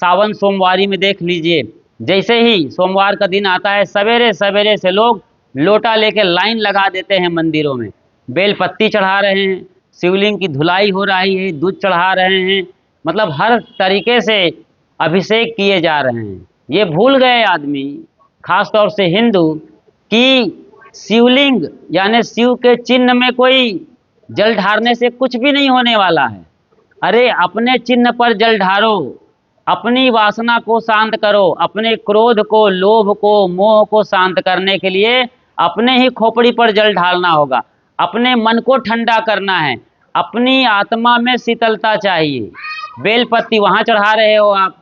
सावन सोमवारी में देख लीजिए, जैसे ही सोमवार का दिन आता है सवेरे सवेरे से लोग लोटा लेके लाइन लगा देते हैं मंदिरों में, बेलपत्ती चढ़ा रहे हैं, शिवलिंग की धुलाई हो रही है, दूध चढ़ा रहे हैं, मतलब हर तरीके से अभिषेक किए जा रहे हैं। ये भूल गए आदमी, खास तौर से हिंदू, कि शिवलिंग यानी शिव के चिन्ह में कोई जल ढारने से कुछ भी नहीं होने वाला है। अरे अपने चिन्ह पर जल ढारो, अपनी वासना को शांत करो, अपने क्रोध को, लोभ को, मोह को शांत करने के लिए अपने ही खोपड़ी पर जल ढालना होगा, अपने मन को ठंडा करना है, अपनी आत्मा में शीतलता चाहिए। बेलपत्ती वहाँ चढ़ा रहे हो आप,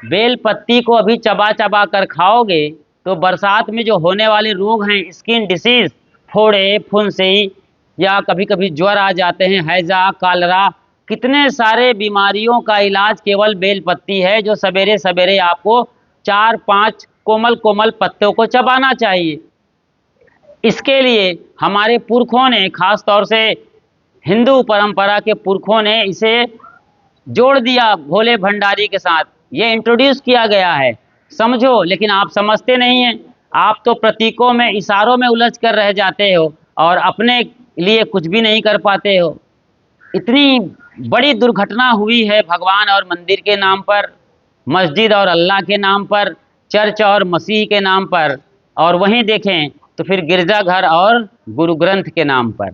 बेलपत्ती को अभी चबा चबा कर खाओगे तो बरसात में जो होने वाले रोग हैं, स्किन डिसीज, फोड़े, फुंसी, या कभी कभी ज्वर आ जाते हैं, हैजा, कालरा, कितने सारे बीमारियों का इलाज केवल बेलपत्ती है, जो सवेरे सवेरे आपको 4-5 कोमल कोमल पत्तों को चबाना चाहिए। इसके लिए हमारे पुरखों ने, खास तौर से हिंदू परंपरा के पुरखों ने इसे जोड़ दिया भोले भंडारी के साथ, ये इंट्रोड्यूस किया गया है, समझो। लेकिन आप समझते नहीं हैं, आप तो प्रतीकों में, इशारों में उलझ कर रह जाते हो और अपने लिए कुछ भी नहीं कर पाते हो। इतनी बड़ी दुर्घटना हुई है भगवान और मंदिर के नाम पर, मस्जिद और अल्लाह के नाम पर, चर्च और मसीह के नाम पर, और वहीं देखें तो फिर गिरजाघर और गुरु ग्रंथ के नाम पर।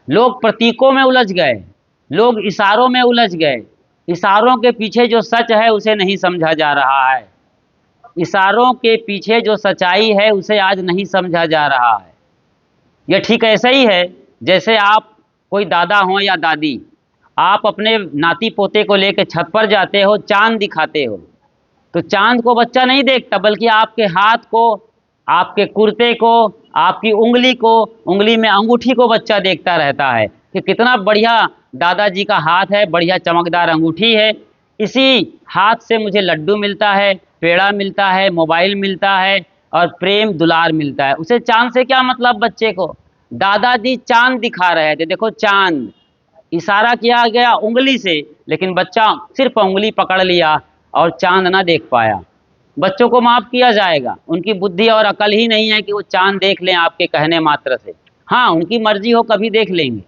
लोग प्रतीकों में उलझ गए, लोग इशारों में उलझ गए, इशारों के पीछे जो सच है उसे नहीं समझा जा रहा है, इशारों के पीछे जो सच्चाई है उसे आज नहीं समझा जा रहा है। यह ठीक ऐसा ही है जैसे आप कोई दादा हो या दादी, आप अपने नाती पोते को लेकर छत पर जाते हो, चांद दिखाते हो, तो चांद को बच्चा नहीं देखता, बल्कि आपके हाथ को, आपके कुर्ते को, आपकी उंगली को, उंगली में अंगूठी को बच्चा देखता रहता है कि कितना बढ़िया दादाजी का हाथ है, बढ़िया चमकदार अंगूठी है, इसी हाथ से मुझे लड्डू मिलता है, पेड़ा मिलता है, मोबाइल मिलता है और प्रेम दुलार मिलता है। उसे चांद से क्या मतलब बच्चे को? दादाजी चांद दिखा रहे थे, देखो चांद, इशारा किया गया उंगली से, लेकिन बच्चा सिर्फ उंगली पकड़ लिया और चांद ना देख पाया। बच्चों को माफ़ किया जाएगा, उनकी बुद्धि और अकल ही नहीं है कि वो चांद देख लें आपके कहने मात्र से। हाँ, उनकी मर्जी हो कभी देख लेंगे,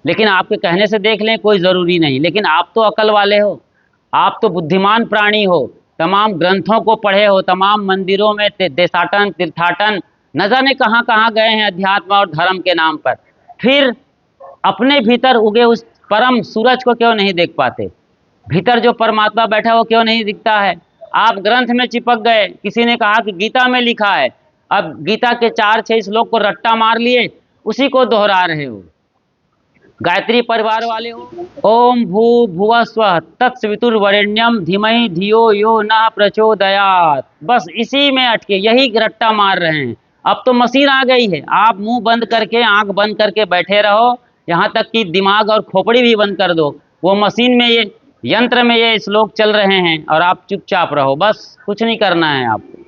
लेकिन आपके कहने से देख लें कोई ज़रूरी नहीं। लेकिन आप तो अकल वाले हो, आप तो बुद्धिमान प्राणी हो, तमाम ग्रंथों को पढ़े हो, तमाम मंदिरों में देशाटन तीर्थाटन न जाने कहाँ कहाँ गए हैं अध्यात्म और धर्म के नाम पर, फिर अपने भीतर उगे उस परम सूरज को क्यों नहीं देख पाते? भीतर जो परमात्मा बैठा वो क्यों नहीं दिखता है? आप ग्रंथ में चिपक गए, किसी ने कहा कि गीता में लिखा है, अब गीता के 4-6 श्लोक को रट्टा मार लिए, उसी को दोहरा रहे हो। गायत्री परिवार वाले हो, ओम भू भुवः स्वः तत्सवितुर्वरेण्यम धीमहि धियो यो न प्रचोदयात्, बस इसी में अटके यही रट्टा मार रहे हैं। अब तो मशीन आ गई है, आप मुंह बंद करके, आंख बंद करके बैठे रहो, यहाँ तक कि दिमाग और खोपड़ी भी बंद कर दो, वो मशीन में, ये यंत्र में ये श्लोक चल रहे हैं और आप चुपचाप रहो, बस कुछ नहीं करना है आपको।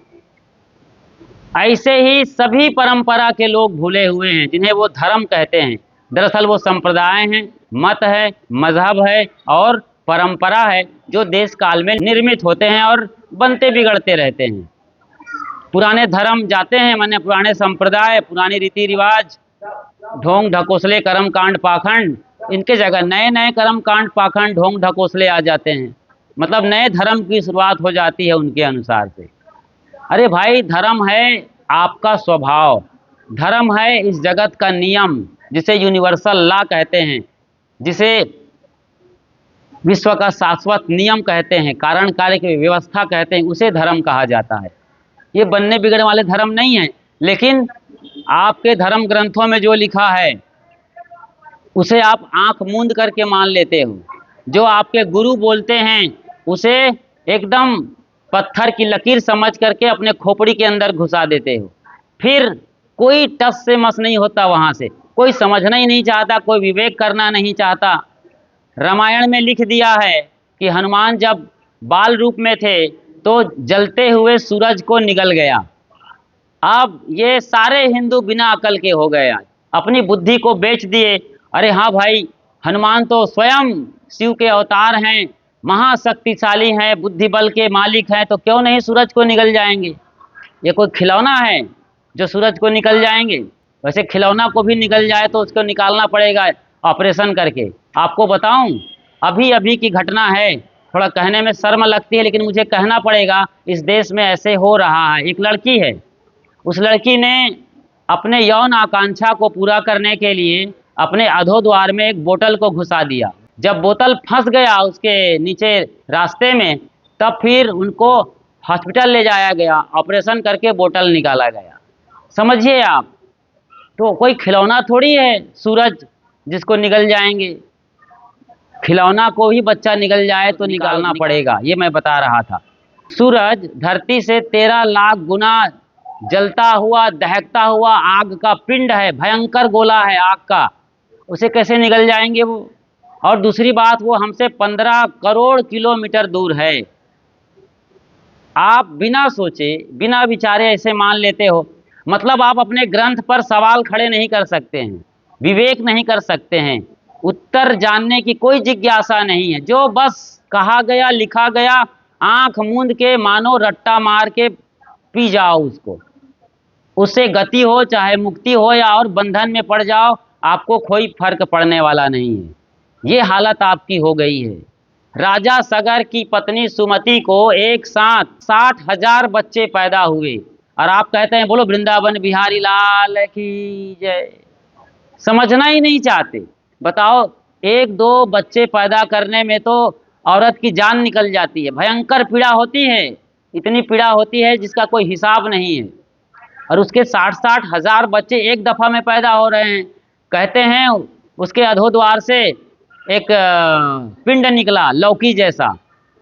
ऐसे ही सभी परंपरा के लोग भूले हुए हैं, जिन्हें वो धर्म कहते हैं, दरअसल वो संप्रदाय हैं, मत है, मजहब है और परंपरा है, जो देश काल में निर्मित होते हैं और बनते बिगड़ते रहते हैं। पुराने धर्म जाते हैं, माने पुराने संप्रदाय, पुराने रीति रिवाज, ढोंग ढकोसले, कर्म कांड पाखंड, इनके जगह नए नए कर्म कांड पाखंड ढोंग ढकोसले आ जाते हैं, मतलब नए धर्म की शुरुआत हो जाती है उनके अनुसार से। अरे भाई, धर्म है आपका स्वभाव, धर्म है इस जगत का नियम, जिसे यूनिवर्सल लॉ कहते हैं, जिसे विश्व का शाश्वत नियम कहते हैं, कारण कार्य की व्यवस्था कहते हैं, उसे धर्म कहा जाता है। ये बनने बिगड़ने वाले धर्म नहीं है, लेकिन आपके धर्म ग्रंथों में जो लिखा है उसे आप आंख मूंद करके मान लेते हो, जो आपके गुरु बोलते हैं उसे एकदम पत्थर की लकीर समझ करके अपने खोपड़ी के अंदर घुसा देते हो, फिर कोई टस से मस नहीं होता वहाँ से, कोई समझना ही नहीं चाहता, कोई विवेक करना नहीं चाहता। रामायण में लिख दिया है कि हनुमान जब बाल रूप में थे तो जलते हुए सूरज को निगल गया। अब ये सारे हिंदू बिना अकल के हो गए, अपनी बुद्धि को बेच दिए। अरे हाँ भाई, हनुमान तो स्वयं शिव के अवतार हैं, महाशक्तिशाली हैं, बुद्धि बल के मालिक हैं, तो क्यों नहीं सूरज को निगल जाएंगे। ये कोई खिलौना है जो सूरज को निकल जाएंगे। वैसे खिलौना को भी निकल जाए तो उसको निकालना पड़ेगा ऑपरेशन करके। आपको बताऊं, अभी अभी की घटना है, थोड़ा कहने में शर्म लगती है लेकिन मुझे कहना पड़ेगा, इस देश में ऐसे हो रहा है। एक लड़की है, उस लड़की ने अपने यौन आकांक्षा को पूरा करने के लिए अपने अधोद्वार में एक बोतल को घुसा दिया। जब बोतल फंस गया उसके नीचे रास्ते में, तब फिर उनको हॉस्पिटल ले जाया गया, ऑपरेशन करके बोतल निकाला गया। समझिए आप, तो कोई खिलौना थोड़ी है सूरज जिसको निगल जाएंगे। खिलौना को ही बच्चा निगल जाए तो निकालना पड़ेगा, ये मैं बता रहा था। सूरज धरती से 13 लाख गुना जलता हुआ दहकता हुआ आग का पिंड है, भयंकर गोला है आग का, उसे कैसे निगल जाएंगे वो। और दूसरी बात, वो हमसे 15 करोड़ किलोमीटर दूर है। आप बिना सोचे बिना विचारे ऐसे मान लेते हो, मतलब आप अपने ग्रंथ पर सवाल खड़े नहीं कर सकते हैं, विवेक नहीं कर सकते हैं, उत्तर जानने की कोई जिज्ञासा नहीं है। जो बस कहा गया लिखा गया, आंख मूंद के मानो रट्टा मार के पी जाओ उसको। उससे गति हो चाहे मुक्ति हो या और बंधन में पड़ जाओ, आपको कोई फर्क पड़ने वाला नहीं है। ये हालत आपकी हो गई है। राजा सगर की पत्नी सुमति को एक साथ 60,000 बच्चे पैदा हुए, और आप कहते हैं बोलो वृंदावन बिहारी लाल की जय। समझना ही नहीं चाहते। बताओ, एक दो बच्चे पैदा करने में तो औरत की जान निकल जाती है, भयंकर पीड़ा होती है, इतनी पीड़ा होती है जिसका कोई हिसाब नहीं है। और उसके 60-60 हजार बच्चे एक दफ़ा में पैदा हो रहे हैं। कहते हैं उसके अधोद्वार से एक पिंड निकला लौकी जैसा,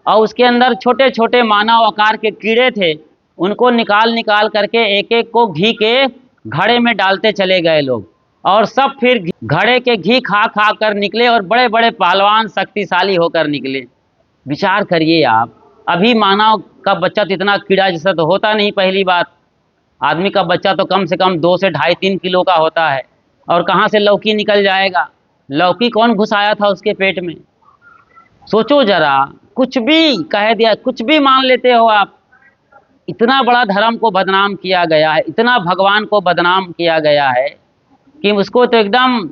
और उसके अंदर छोटे छोटे मानव आकार के कीड़े थे। उनको निकाल निकाल करके एक एक को घी के घड़े में डालते चले गए लोग, और सब फिर घड़े के घी खा खा कर निकले, और बड़े बड़े पहलवान शक्तिशाली होकर निकले। विचार करिए आप, अभी मानव का बच्चा तो इतना कीड़ा जैसा तो होता नहीं। पहली बात, आदमी का बच्चा तो कम से कम 2 से 2.5-3 किलो का होता है, और कहाँ से लौकी निकल जाएगा। लौकी कौन घुसाया था उसके पेट में? सोचो जरा, कुछ भी कह दिया, कुछ भी मान लेते हो आप। इतना बड़ा धर्म को बदनाम किया गया है, इतना भगवान को बदनाम किया गया है कि उसको तो एकदम,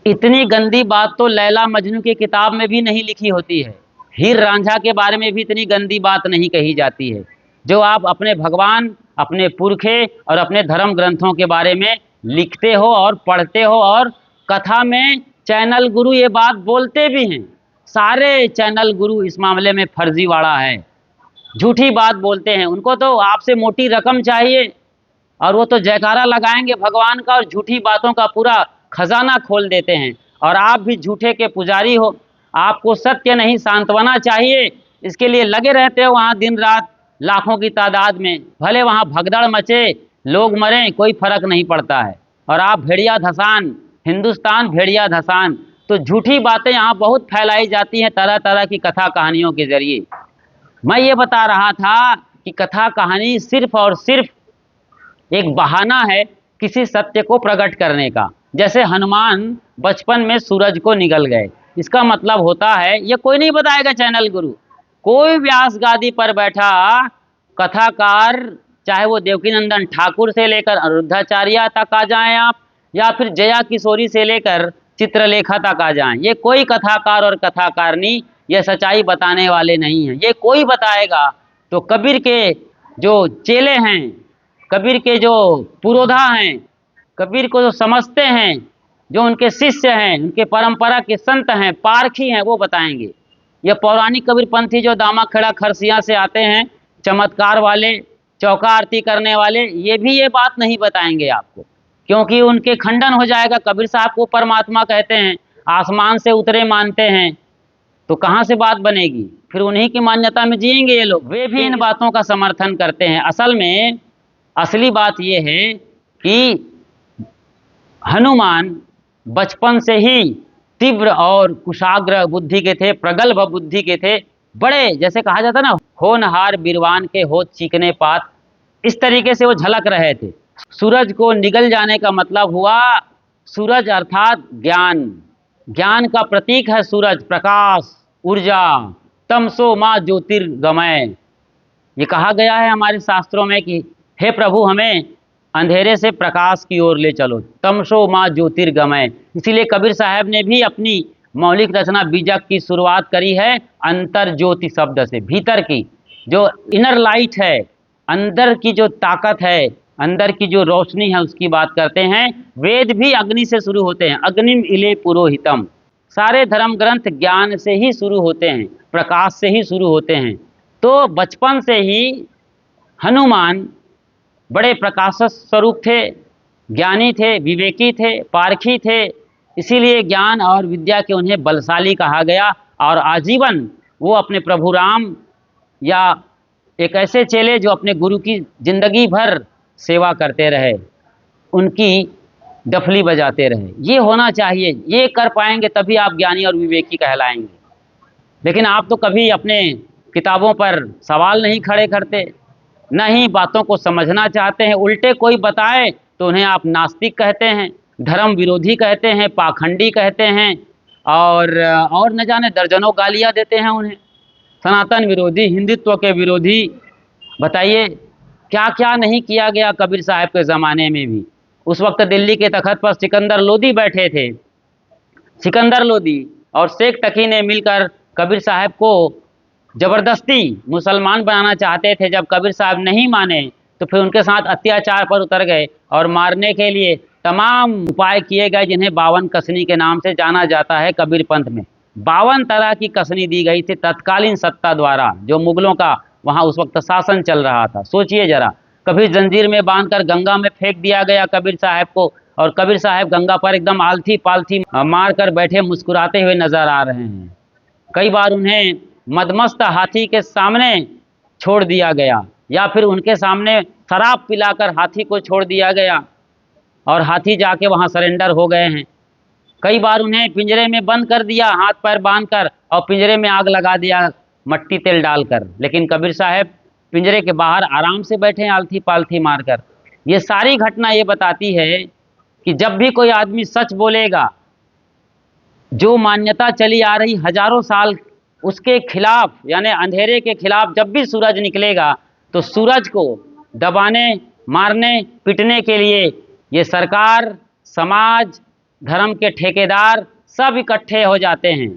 इतनी गंदी बात तो लैला मजनू की किताब में भी नहीं लिखी होती है। हीर रांझा के बारे में भी इतनी गंदी बात नहीं कही जाती है, जो आप अपने भगवान, अपने पुरखे और अपने धर्म ग्रंथों के बारे में लिखते हो और पढ़ते हो। और कथा में चैनल गुरु ये बात बोलते भी हैं। सारे चैनल गुरु इस मामले में फर्जीवाड़ा है, झूठी बात बोलते हैं। उनको तो आपसे मोटी रकम चाहिए, और वो तो जयकारा लगाएंगे भगवान का, और झूठी बातों का पूरा खजाना खोल देते हैं। और आप भी झूठे के पुजारी हो। आपको सत्य नहीं सांत्वना चाहिए, इसके लिए लगे रहते हो वहाँ दिन रात लाखों की तादाद में। भले वहाँ भगदड़ मचे, लोग मरें, कोई फर्क नहीं पड़ता है। और आप भेड़िया धसान, हिंदुस्तान भेड़िया धसान। तो झूठी बातें यहाँ बहुत फैलाई जाती हैं तरह तरह की कथा कहानियों के जरिए। मैं ये बता रहा था कि कथा कहानी सिर्फ और सिर्फ एक बहाना है किसी सत्य को प्रकट करने का। जैसे हनुमान बचपन में सूरज को निगल गए, इसका मतलब होता है, ये कोई नहीं बताएगा चैनल गुरु। कोई व्यास गादी पर बैठा कथाकार, चाहे वो देवकीनंदन ठाकुर से लेकर अनिरुद्धाचार्य तक आ जाएं आप, या फिर जया किशोरी से लेकर चित्रलेखा तक आ जाएं, ये कोई कथाकार और कथाकारनी ये सच्चाई बताने वाले नहीं हैं। ये कोई बताएगा तो कबीर के जो चेले हैं, कबीर के जो पुरोधा हैं, कबीर को जो समझते हैं, जो उनके शिष्य हैं, उनके परंपरा के संत हैं, पारखी हैं, वो बताएंगे। ये पौराणिक कबीरपंथी जो दामा खेड़ा खरसिया से आते हैं, चमत्कार वाले, चौका आरती करने वाले, ये भी ये बात नहीं बताएंगे आपको, क्योंकि उनके खंडन हो जाएगा। कबीर साहब को परमात्मा कहते हैं, आसमान से उतरे मानते हैं, तो कहाँ से बात बनेगी? फिर उन्हीं की मान्यता में जिएंगे ये लोग। वे भी इन बातों का समर्थन करते हैं। असल में असली बात ये है कि हनुमान बचपन से ही तीव्र और कुशाग्र बुद्धि के थे, प्रगल्भ बुद्धि के थे। बड़े, जैसे कहा जाता ना, होनहार बिरवान के होत चीकने पात, इस तरीके से वो झलक रहे थे। सूरज को निगल जाने का मतलब हुआ, सूरज अर्थात ज्ञान, ज्ञान का प्रतीक है सूरज, प्रकाश। ऊर्जा, तमसो माँ ज्योतिर्गमय। ये कहा गया है हमारे शास्त्रों में कि हे प्रभु हमें अंधेरे से प्रकाश की ओर ले चलो, तमसो माँ ज्योतिर्गमय। इसीलिए कबीर साहब ने भी अपनी मौलिक रचना बीजक की शुरुआत करी है अंतर ज्योति शब्द से। भीतर की जो इनर लाइट है, अंदर की जो ताकत है, अंदर की जो रोशनी है, उसकी बात करते हैं। वेद भी अग्नि से शुरू होते हैं, अग्निम इले पुरोहितम। सारे धर्म ग्रंथ ज्ञान से ही शुरू होते हैं, प्रकाश से ही शुरू होते हैं। तो बचपन से ही हनुमान बड़े प्रकाशक स्वरूप थे, ज्ञानी थे, विवेकी थे, पारखी थे। इसीलिए ज्ञान और विद्या के उन्हें बलशाली कहा गया और आजीवन वो अपने प्रभु राम या एक ऐसे चेले जो अपने गुरु की जिंदगी भर सेवा करते रहे, उनकी डफली बजाते रहे। ये होना चाहिए, ये कर पाएंगे तभी आप ज्ञानी और विवेकी कहलाएंगे। लेकिन आप तो कभी अपने किताबों पर सवाल नहीं खड़े करते, न ही बातों को समझना चाहते हैं। उल्टे कोई बताए तो उन्हें आप नास्तिक कहते हैं, धर्म विरोधी कहते हैं, पाखंडी कहते हैं और न जाने दर्जनों गालियाँ देते हैं उन्हें, सनातन विरोधी, हिंदुत्व के विरोधी। बताइए क्या क्या नहीं किया गया कबीर साहब के ज़माने में भी। उस वक्त दिल्ली के तख्त पर सिकंदर लोदी बैठे थे। सिकंदर लोदी और शेख तकी ने मिलकर कबीर साहब को ज़बरदस्ती मुसलमान बनाना चाहते थे। जब कबीर साहब नहीं माने तो फिर उनके साथ अत्याचार पर उतर गए और मारने के लिए तमाम उपाय किए गए, जिन्हें 52 कसनी के नाम से जाना जाता है कबीर पंथ में। 52 तरह की कसनी दी गई थी तत्कालीन सत्ता द्वारा, जो मुगलों का वहाँ उस वक्त शासन चल रहा था। सोचिए जरा, कभी जंजीर में बांधकर गंगा में फेंक दिया गया कबीर साहब को, और कबीर साहब गंगा पर एकदम आलथी पालथी मार कर बैठे मुस्कुराते हुए नजर आ रहे हैं। कई बार उन्हें मदमस्त हाथी के सामने छोड़ दिया गया, या फिर उनके सामने शराब पिलाकर हाथी को छोड़ दिया गया और हाथी जाके वहाँ सरेंडर हो गए हैं। कई बार उन्हें पिंजरे में बंद कर दिया, हाथ पैर बांधकर, और पिंजरे में आग लगा दिया मट्टी तेल डालकर। लेकिन कबीर साहब पिंजरे के बाहर आराम से बैठे आलथी पालथी मारकर। ये सारी घटना ये बताती है कि जब भी कोई आदमी सच बोलेगा, जो मान्यता चली आ रही हजारों साल, उसके खिलाफ यानी अंधेरे के खिलाफ जब भी सूरज निकलेगा, तो सूरज को दबाने, मारने, पिटने के लिए ये सरकार, समाज, धर्म के ठेकेदार सब इकट्ठे हो जाते हैं।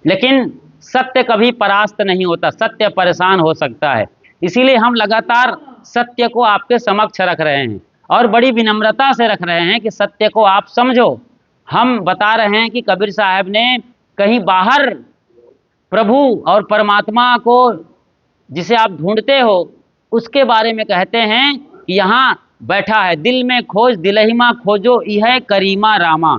लेकिन सत्य कभी परास्त नहीं होता, सत्य परेशान हो सकता है। इसीलिए हम लगातार सत्य को आपके समक्ष रख रहे हैं और बड़ी विनम्रता से रख रहे हैं कि सत्य को आप समझो। हम बता रहे हैं कि कबीर साहब ने कहीं बाहर प्रभु और परमात्मा को जिसे आप ढूंढते हो, उसके बारे में कहते हैं कि यहाँ बैठा है, दिल में खोज दिलहिमा खोजो यह करीमा रामा।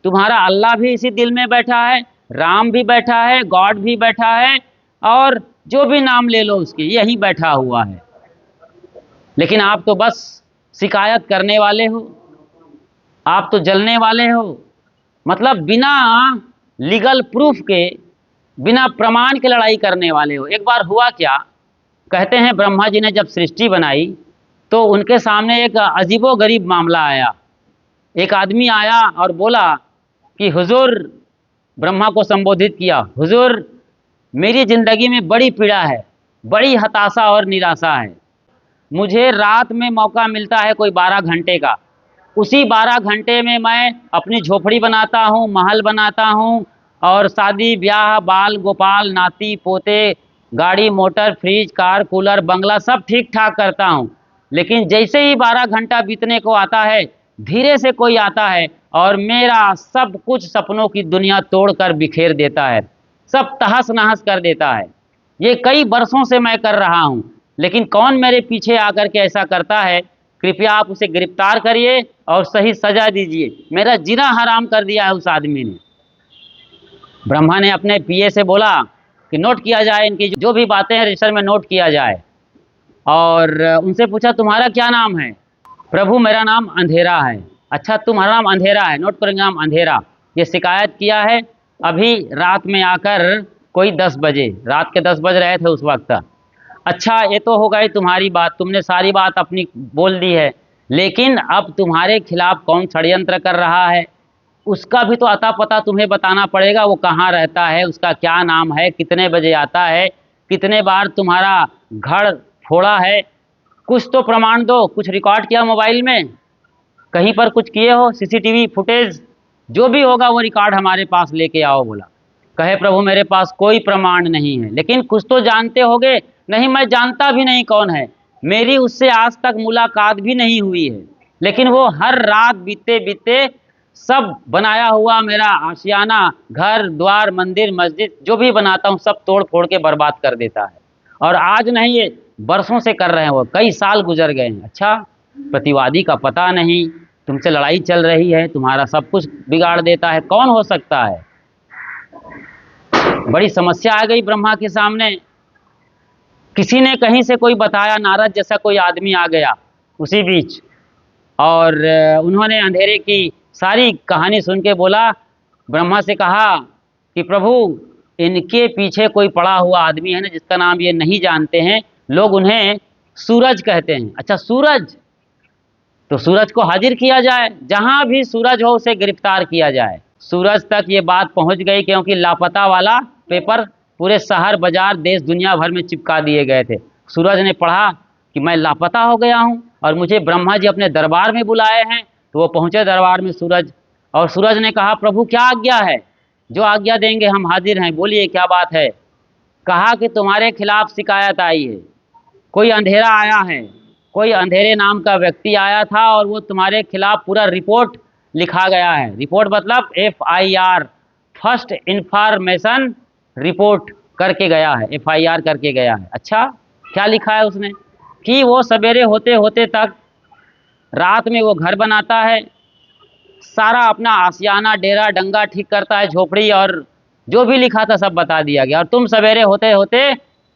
तुम्हारा अल्लाह भी इसी दिल में बैठा है, राम भी बैठा है, गॉड भी बैठा है, और जो भी नाम ले लो उसकी, यही बैठा हुआ है। लेकिन आप तो बस शिकायत करने वाले हो, आप तो जलने वाले हो, मतलब बिना लीगल प्रूफ के, बिना प्रमाण के लड़ाई करने वाले हो। एक बार हुआ क्या, कहते हैं ब्रह्मा जी ने जब सृष्टि बनाई तो उनके सामने एक अजीबोगरीब मामला आया। एक आदमी आया और बोला कि हुजूर, ब्रह्मा को संबोधित किया, हुजूर मेरी ज़िंदगी में बड़ी पीड़ा है, बड़ी हताशा और निराशा है। मुझे रात में मौका मिलता है कोई 12 घंटे का, उसी 12 घंटे में मैं अपनी झोपड़ी बनाता हूँ, महल बनाता हूँ, और शादी ब्याह, बाल गोपाल, नाती पोते, गाड़ी मोटर, फ्रिज, कार, कूलर, बंगला सब ठीक ठाक करता हूँ। लेकिन जैसे ही 12 घंटा बीतने को आता है, धीरे से कोई आता है और मेरा सब कुछ सपनों की दुनिया तोड़कर बिखेर देता है, सब तहस नहस कर देता है। ये कई बरसों से मैं कर रहा हूँ, लेकिन कौन मेरे पीछे आकर के ऐसा करता है? कृपया आप उसे गिरफ्तार करिए और सही सजा दीजिए। मेरा जीना हराम कर दिया है उस आदमी ने। ब्रह्मा ने अपने पीए से बोला कि नोट किया जाए, इनकी जो भी बातें हैं रजिस्टर में नोट किया जाए। और उनसे पूछा तुम्हारा क्या नाम है? प्रभु मेरा नाम अंधेरा है। अच्छा तुम्हारा नाम अंधेरा है, नोट करेंगे नाम अंधेरा। ये शिकायत किया है अभी रात में आकर कोई 10 बजे, रात के 10 बज रहे थे उस वक्त। अच्छा ये तो हो गई तुम्हारी बात, तुमने सारी बात अपनी बोल दी है, लेकिन अब तुम्हारे खिलाफ कौन षड्यंत्र कर रहा है? उसका भी तो अता पता तुम्हें बताना पड़ेगा, वो कहाँ रहता है, उसका क्या नाम है, कितने बजे आता है, कितने बार तुम्हारा घर फोड़ा है। कुछ तो प्रमाण दो, कुछ रिकॉर्ड किया मोबाइल में, कहीं पर कुछ किए हो, सीसीटीवी फुटेज जो भी होगा वो रिकॉर्ड हमारे पास लेके आओ। बोला, कहे प्रभु मेरे पास कोई प्रमाण नहीं है, लेकिन कुछ तो जानते होगे। नहीं, मैं जानता भी नहीं कौन है, मेरी उससे आज तक मुलाकात भी नहीं हुई है, लेकिन वो हर रात बीते बीते सब बनाया हुआ मेरा आशियाना, घर द्वार मंदिर मस्जिद जो भी बनाता हूँ सब तोड़ फोड़ के बर्बाद कर देता है। और आज नहीं, ये बरसों से कर रहे हैं, वो कई साल गुजर गए हैं। अच्छा, प्रतिवादी का पता नहीं, तुमसे लड़ाई चल रही है, तुम्हारा सब कुछ बिगाड़ देता है, कौन हो सकता है। बड़ी समस्या आ गई ब्रह्मा के सामने। किसी ने कहीं से कोई बताया, नारद जैसा कोई आदमी आ गया उसी बीच, और उन्होंने अंधेरे की सारी कहानी सुन के बोला, ब्रह्मा से कहा कि प्रभु इनके पीछे कोई पड़ा हुआ आदमी है ना, जिसका नाम ये नहीं जानते हैं, लोग उन्हें सूरज कहते हैं। अच्छा सूरज, तो सूरज को हाजिर किया जाए, जहां भी सूरज हो उसे गिरफ्तार किया जाए। सूरज तक ये बात पहुंच गई, क्योंकि लापता वाला पेपर पूरे शहर बाजार देश दुनिया भर में चिपका दिए गए थे। सूरज ने पढ़ा कि मैं लापता हो गया हूं और मुझे ब्रह्मा जी अपने दरबार में बुलाए हैं। तो वो पहुंचे दरबार में सूरज, और सूरज ने कहा प्रभु क्या आज्ञा है, जो आज्ञा देंगे हम हाजिर हैं, बोलिए क्या बात है। कहा कि तुम्हारे खिलाफ शिकायत आई है, कोई अंधेरा आया है, कोई अंधेरे नाम का व्यक्ति आया था और वो तुम्हारे खिलाफ पूरा रिपोर्ट लिखा गया है। रिपोर्ट मतलब FIR, फर्स्ट इंफॉर्मेशन रिपोर्ट करके गया है, FIR करके गया है। अच्छा, क्या लिखा है उसने, कि वो सवेरे होते होते तक रात में वो घर बनाता है, सारा अपना आशियाना डेरा डंगा ठीक करता है, झोपड़ी, और जो भी लिखा था सब बता दिया गया, और तुम सवेरे होते होते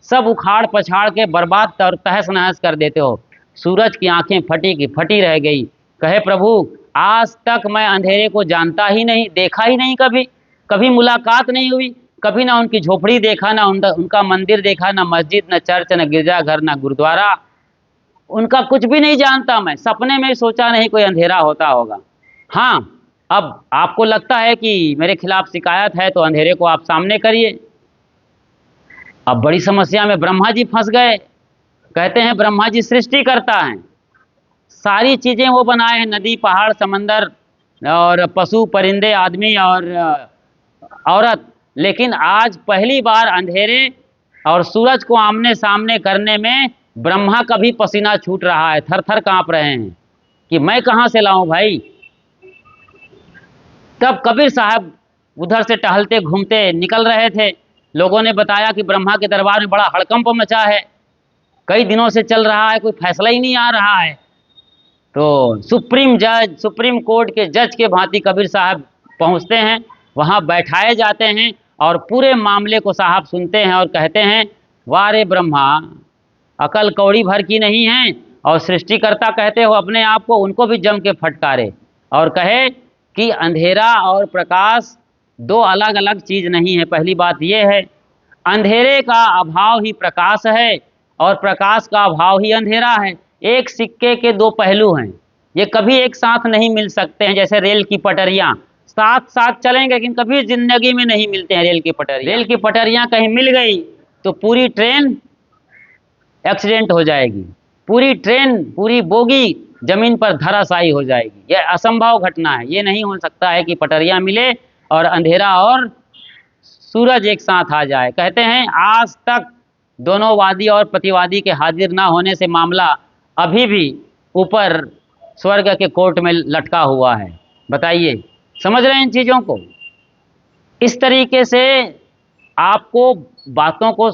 सब उखाड़ पछाड़ के बर्बाद और तहस नहस कर देते हो। सूरज की आंखें फटी की फटी रह गई। कहे प्रभु आज तक मैं अंधेरे को जानता ही नहीं, देखा ही नहीं, कभी कभी मुलाकात नहीं हुई, कभी ना उनकी झोपड़ी देखा, ना उनका मंदिर देखा, ना मस्जिद, ना चर्च, ना गिरजाघर, ना गुरुद्वारा, उनका कुछ भी नहीं जानता मैं। सपने में सोचा नहीं कोई अंधेरा होता होगा। हाँ, अब आपको लगता है कि मेरे खिलाफ शिकायत है तो अंधेरे को आप सामने करिए। अब बड़ी समस्या में ब्रह्मा जी फंस गए। कहते हैं ब्रह्मा जी सृष्टि करता है, सारी चीजें वो बनाए हैं, नदी पहाड़ समंदर और पशु परिंदे आदमी और औरत, लेकिन आज पहली बार अंधेरे और सूरज को आमने सामने करने में ब्रह्मा का भी पसीना छूट रहा है, थर थर कांप रहे हैं कि मैं कहां से लाऊं भाई। तब कबीर साहब उधर से टहलते घूमते निकल रहे थे। लोगों ने बताया कि ब्रह्मा के दरबार में बड़ा हड़कंप मचा है, कई दिनों से चल रहा है, कोई फैसला ही नहीं आ रहा है। तो सुप्रीम कोर्ट के जज के भांति कबीर साहब पहुंचते हैं, वहां बैठाए जाते हैं और पूरे मामले को साहब सुनते हैं और कहते हैं वाह रे ब्रह्मा, अकल कौड़ी भर की नहीं है, और सृष्टिकर्ता कहते हो अपने आप को, उनको भी जम के फटकारे और कहे कि अंधेरा और प्रकाश दो अलग अलग चीज नहीं है। पहली बात यह है, अंधेरे का अभाव ही प्रकाश है और प्रकाश का अभाव ही अंधेरा है। एक सिक्के के दो पहलू हैं, ये कभी एक साथ नहीं मिल सकते हैं। जैसे रेल की पटरियां साथ साथ चलेंगे लेकिन कभी जिंदगी में नहीं मिलते हैं। रेल की पटरियां कहीं मिल गई तो पूरी ट्रेन एक्सीडेंट हो जाएगी, पूरी ट्रेन पूरी बोगी जमीन पर धराशायी हो जाएगी। यह असंभव घटना है, ये नहीं हो सकता है कि पटरियां मिले और अंधेरा और सूरज एक साथ आ जाए। कहते हैं आज तक दोनों वादी और प्रतिवादी के हाजिर ना होने से मामला अभी भी ऊपर स्वर्ग के कोर्ट में लटका हुआ है। बताइए, समझ रहे हैं इन चीज़ों को। इस तरीके से आपको बातों को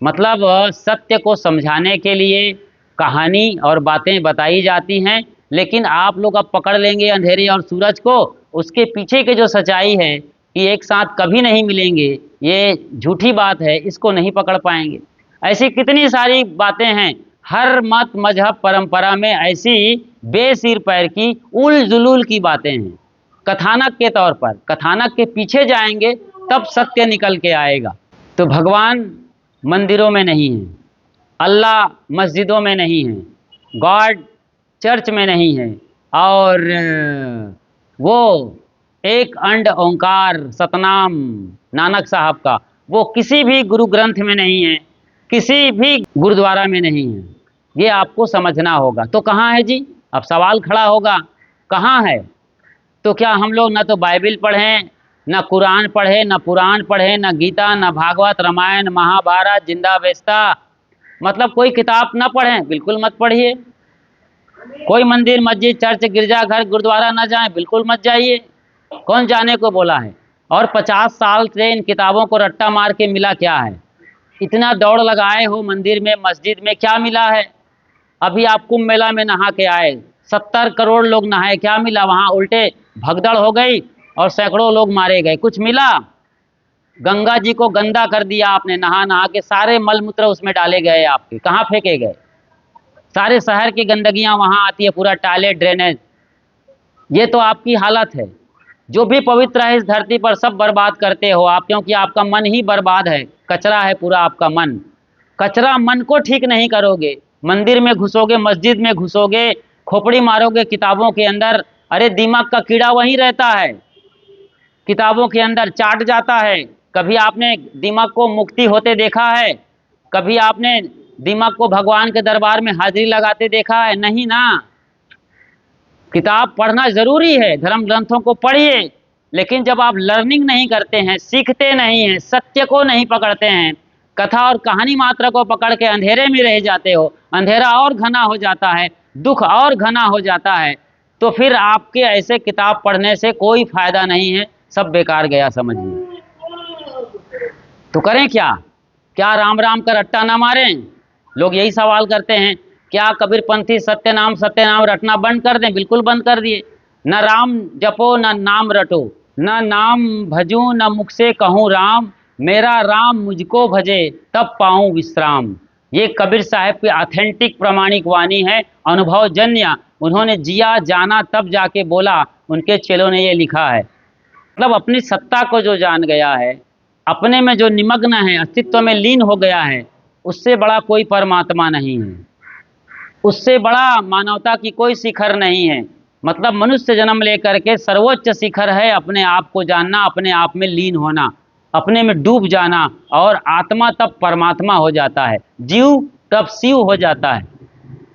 मतलब सत्य को समझाने के लिए कहानी और बातें बताई जाती हैं, लेकिन आप लोग अब पकड़ लेंगे अंधेरे और सूरज को, उसके पीछे की जो सच्चाई है कि एक साथ कभी नहीं मिलेंगे, ये झूठी बात है, इसको नहीं पकड़ पाएंगे। ऐसी कितनी सारी बातें हैं, हर मत मजहब परंपरा में ऐसी बेसिर पैर की उल जुलूल की बातें हैं। कथानक के तौर पर, कथानक के पीछे जाएंगे तब सत्य निकल के आएगा। तो भगवान मंदिरों में नहीं है, अल्लाह मस्जिदों में नहीं है, गॉड चर्च में नहीं है, और वो एक अंड ओंकार सतनाम नानक साहब का, वो किसी भी गुरु ग्रंथ में नहीं है, किसी भी गुरुद्वारा में नहीं है। ये आपको समझना होगा। तो कहाँ है जी? अब सवाल खड़ा होगा, कहाँ है? तो क्या हम लोग न तो बाइबिल पढ़ें, न कुरान पढ़े, न पुराण पढ़े, न गीता, न भागवत, रामायण, महाभारत, जिंदा वेस्ता, मतलब कोई किताब न पढ़ें? बिल्कुल मत पढ़िए। कोई मंदिर, मस्जिद, चर्च, गिरजाघर, गुरुद्वारा न जाएं? बिल्कुल मत जाइए। कौन जाने को बोला है? और 50 साल से इन किताबों को रट्टा मार के मिला क्या है? इतना दौड़ लगाए हो मंदिर में, मस्जिद में, क्या मिला है? अभी आप कुंभ मेला में नहा के आए, 70 करोड़ लोग नहाए, क्या मिला वहाँ? उल्टे भगदड़ हो गई और सैकड़ों लोग मारे गए, कुछ मिला? गंगा जी को गंदा कर दिया आपने, नहा नहा के सारे मल मूत्र उसमें डाले गए आपके, कहाँ फेंके गए? सारे शहर की गंदगियां वहाँ आती है, पूरा टॉयलेट, ड्रेनेज। ये तो आपकी हालत है। जो भी पवित्र है इस धरती पर सब बर्बाद करते हो आप, क्योंकि आपका मन ही बर्बाद है, कचरा है पूरा आपका मन। कचरा मन को ठीक नहीं करोगे, मंदिर में घुसोगे, मस्जिद में घुसोगे, खोपड़ी मारोगे किताबों के अंदर, अरे दिमाग का कीड़ा वहीं रहता है, किताबों के अंदर चाट जाता है। कभी आपने दिमाग को मुक्ति होते देखा है? कभी आपने दिमाग को भगवान के दरबार में हाजिरी लगाते देखा है? नहीं ना। किताब पढ़ना जरूरी है, धर्म ग्रंथों को पढ़िए, लेकिन जब आप लर्निंग नहीं करते हैं, सीखते नहीं हैं, सत्य को नहीं पकड़ते हैं, कथा और कहानी मात्र को पकड़ के अंधेरे में रह जाते हो, अंधेरा और घना हो जाता है, दुख और घना हो जाता है, तो फिर आपके ऐसे किताब पढ़ने से कोई फायदा नहीं है, सब बेकार गया समझिए। तो करें क्या? क्या राम राम का रट्टा ना मारें? लोग यही सवाल करते हैं। क्या कबीरपंथी सत्य नाम रटना बंद कर दें? बिल्कुल बंद कर दिए। न राम जपो न नाम रटो, न नाम भजूं न मुख से कहूँ राम, मेरा राम मुझको भजे तब पाऊं विश्राम। ये कबीर साहब की ऑथेंटिक प्रामाणिक वाणी है, अनुभवजन्य। उन्होंने जिया जाना तब जाके बोला, उनके चेलों ने ये लिखा है। मतलब अपनी सत्ता को जो जान गया है, अपने में जो निमग्न है, अस्तित्व में लीन हो गया है, उससे बड़ा कोई परमात्मा नहीं है, उससे बड़ा मानवता की कोई शिखर नहीं है। मतलब मनुष्य जन्म लेकर के सर्वोच्च शिखर है अपने आप को जानना, अपने आप में लीन होना, अपने में डूब जाना, और आत्मा तब परमात्मा हो जाता है, जीव तब शिव हो जाता है,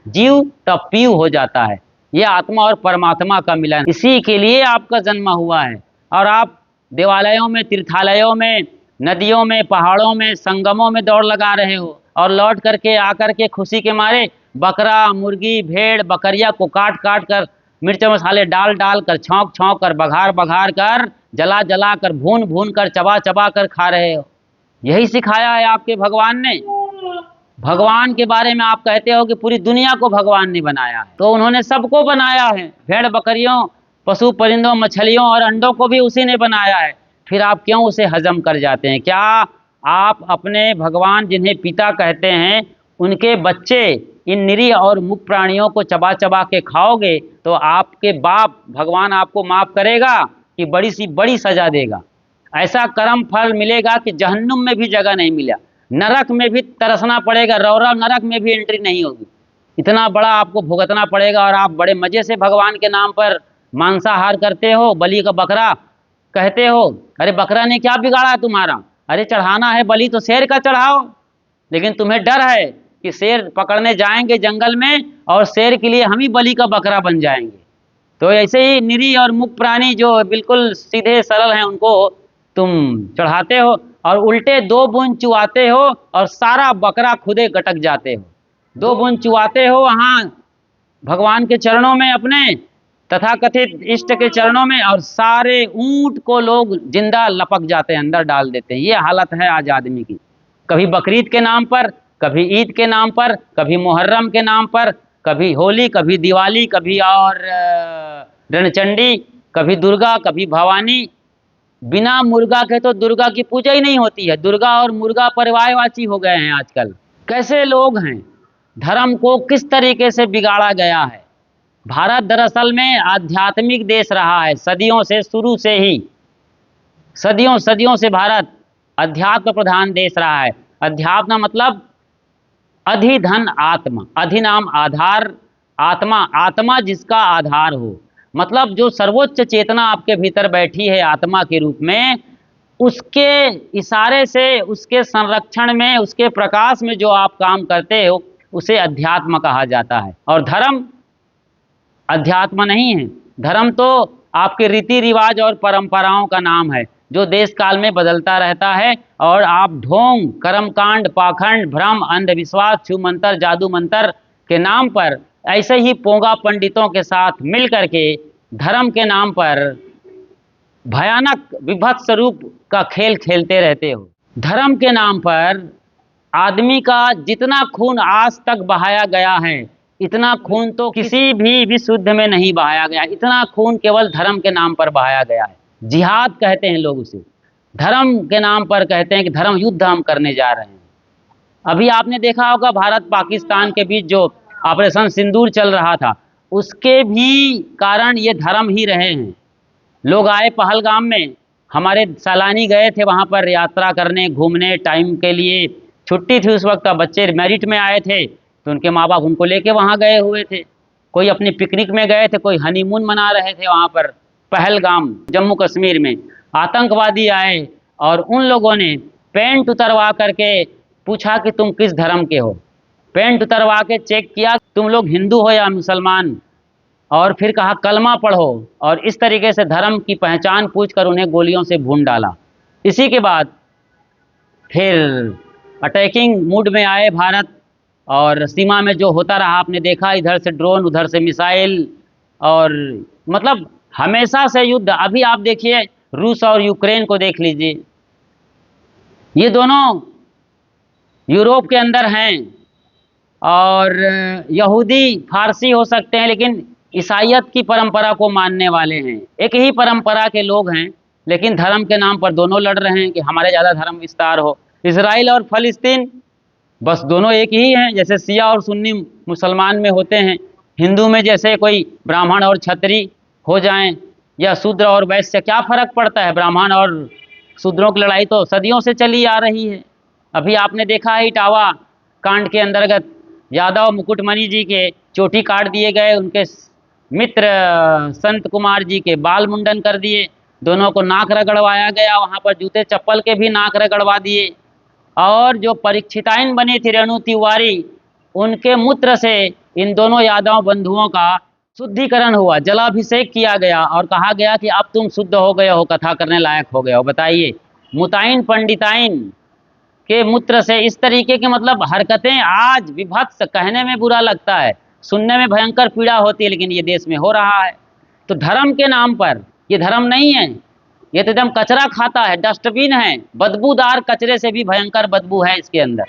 जीव तब पीव हो जाता है। ये आत्मा और परमात्मा का मिलन, इसी के लिए आपका जन्म हुआ है। और आप देवालयों में, तीर्थालयों में, नदियों में, पहाड़ों में, संगमों में दौड़ लगा रहे हो, और लौट करके आकर के खुशी के मारे बकरा, मुर्गी, भेड़, बकरिया को काट काट कर, मिर्च मसाले डाल डाल कर, छौंक छौंक कर, बघार बघार कर, जला जला कर, भून भून कर, चबा चबा कर खा रहे हो। यही सिखाया है आपके भगवान ने। भगवान के बारे में आप कहते हो कि पूरी दुनिया को भगवान ने बनाया है, तो उन्होंने सबको बनाया है, भेड़ बकरियों, पशु परिंदों, मछलियों और अंडों को भी उसी ने बनाया है। फिर आप क्यों उसे हजम कर जाते हैं? क्या आप अपने भगवान जिन्हें पिता कहते हैं, उनके बच्चे इन निरीह और मुक्त प्राणियों को चबा चबा के खाओगे तो आपके बाप भगवान आपको माफ करेगा कि बड़ी सी बड़ी सजा देगा? ऐसा कर्म फल मिलेगा कि जहन्नुम में भी जगह नहीं मिला, नरक में भी तरसना पड़ेगा, रौरव नरक में भी एंट्री नहीं होगी, इतना बड़ा आपको भुगतना पड़ेगा। और आप बड़े मजे से भगवान के नाम पर मांसाहार करते हो, बलि का बकरा कहते हो। अरे बकरा ने क्या बिगाड़ा तुम्हारा? अरे चढ़ाना है बलि तो शेर का चढ़ाओ, लेकिन तुम्हें डर है कि शेर पकड़ने जाएंगे जंगल में और शेर के लिए हम ही बलि का बकरा बन जाएंगे। तो ऐसे ही निरीह और मुक्त प्राणी जो बिल्कुल सीधे सरल हैं, उनको तुम चढ़ाते हो और उल्टे 2 बूंद चुआते हो और सारा बकरा खुदे गटक जाते हो। 2 बूंद चुआते हो वहाँ भगवान के चरणों में, अपने तथाकथित इष्ट के चरणों में, और सारे ऊंट को लोग जिंदा लपक जाते हैं, अंदर डाल देते हैं। ये हालत है आज आदमी की। कभी बकरीद के नाम पर, कभी ईद के नाम पर, कभी मुहर्रम के नाम पर, कभी होली, कभी दिवाली, कभी और रणचंडी, कभी दुर्गा, कभी भवानी। बिना मुर्गा के तो दुर्गा की पूजा ही नहीं होती है। दुर्गा और मुर्गा पर्यायवाची हो गए हैं आजकल। कैसे लोग हैं? धर्म को किस तरीके से बिगाड़ा गया है। भारत दरअसल में आध्यात्मिक देश रहा है सदियों से, शुरू से ही सदियों सदियों से भारत अध्यात्म प्रधान देश रहा है। अध्यात्म मतलब अधिधन आत्मा, अधिनाम आधार, आत्मा, आत्मा जिसका आधार हो। मतलब जो सर्वोच्च चेतना आपके भीतर बैठी है आत्मा के रूप में, उसके इशारे से, उसके संरक्षण में, उसके प्रकाश में जो आप काम करते हो उसे अध्यात्म कहा जाता है। और धर्म अध्यात्म नहीं है। धर्म तो आपके रीति रिवाज और परंपराओं का नाम है जो देश काल में बदलता रहता है, और आप ढोंग, कर्मकांड, पाखंड, भ्रम, अंधविश्वास, छू मंतर, जादू मंतर के नाम पर ऐसे ही पोंगा पंडितों के साथ मिल करके धर्म के नाम पर भयानक विभत्स रूप का खेल खेलते रहते हो। धर्म के नाम पर आदमी का जितना खून आज तक बहाया गया है, इतना खून तो किसी भी विश्व युद्ध में नहीं बहाया गया। इतना खून केवल धर्म के नाम पर बहाया गया है। जिहाद कहते हैं लोग उसे, धर्म के नाम पर कहते हैं कि धर्म युद्ध हम करने जा रहे हैं। अभी आपने देखा होगा भारत पाकिस्तान के बीच जो ऑपरेशन सिंदूर चल रहा था, उसके भी कारण ये धर्म ही रहे हैं। लोग आए पहलगाम में, हमारे सैलानी गए थे वहाँ पर यात्रा करने, घूमने, टाइम के लिए छुट्टी थी उस वक्त, बच्चे मेरिट में आए थे तो उनके माँ बाप उनको लेके वहाँ गए हुए थे। कोई अपनी पिकनिक में गए थे, कोई हनीमून मना रहे थे वहाँ पर पहलगाम जम्मू कश्मीर में। आतंकवादी आए और उन लोगों ने पैंट उतरवा करके पूछा कि तुम किस धर्म के हो। पैंट उतरवा के चेक किया तुम लोग हिंदू हो या मुसलमान, और फिर कहा कलमा पढ़ो, और इस तरीके से धर्म की पहचान पूछकर उन्हें गोलियों से भून डाला। इसी के बाद फिर अटैकिंग मूड में आए भारत, और सीमा में जो होता रहा आपने देखा, इधर से ड्रोन उधर से मिसाइल, और मतलब हमेशा से युद्ध। अभी आप देखिए रूस और यूक्रेन को देख लीजिए, ये दोनों यूरोप के अंदर हैं और यहूदी फारसी हो सकते हैं लेकिन ईसाइयत की परंपरा को मानने वाले हैं। एक ही परंपरा के लोग हैं लेकिन धर्म के नाम पर दोनों लड़ रहे हैं कि हमारे ज़्यादा धर्म विस्तार हो। इजराइल और फ़लस्तीन बस दोनों एक ही हैं, जैसे शिया और सुन्नी मुसलमान में होते हैं, हिंदू में जैसे कोई ब्राह्मण और क्षत्रिय हो जाएं, या शूद्र और वैश्य, क्या फ़र्क पड़ता है। ब्राह्मण और शूद्रों की लड़ाई तो सदियों से चली आ रही है। अभी आपने देखा है इटावा कांड के अंतर्गत यादव मुकुटमणि जी के चोटी काट दिए गए, उनके मित्र संत कुमार जी के बाल मुंडन कर दिए, दोनों को नाक रगड़वाया गया, वहाँ पर जूते चप्पल के भी नाक रगड़वा दिए। और जो परीक्षिताइन बनी थी रेणु तिवारी, उनके मूत्र से इन दोनों यादव बंधुओं का शुद्धिकरण हुआ, जलाभिषेक किया गया और कहा गया कि अब तुम शुद्ध हो गए हो, कथा करने लायक हो गए हो। बताइए, मुताइन पंडिताइन के मूत्र से इस तरीके की मतलब हरकतें आज विभत्स, कहने में बुरा लगता है, सुनने में भयंकर पीड़ा होती है, लेकिन ये देश में हो रहा है। तो धर्म के नाम पर, ये धर्म नहीं है, ये तो एकदम कचरा खाता है, डस्टबिन है, बदबूदार कचरे से भी भयंकर बदबू है इसके अंदर।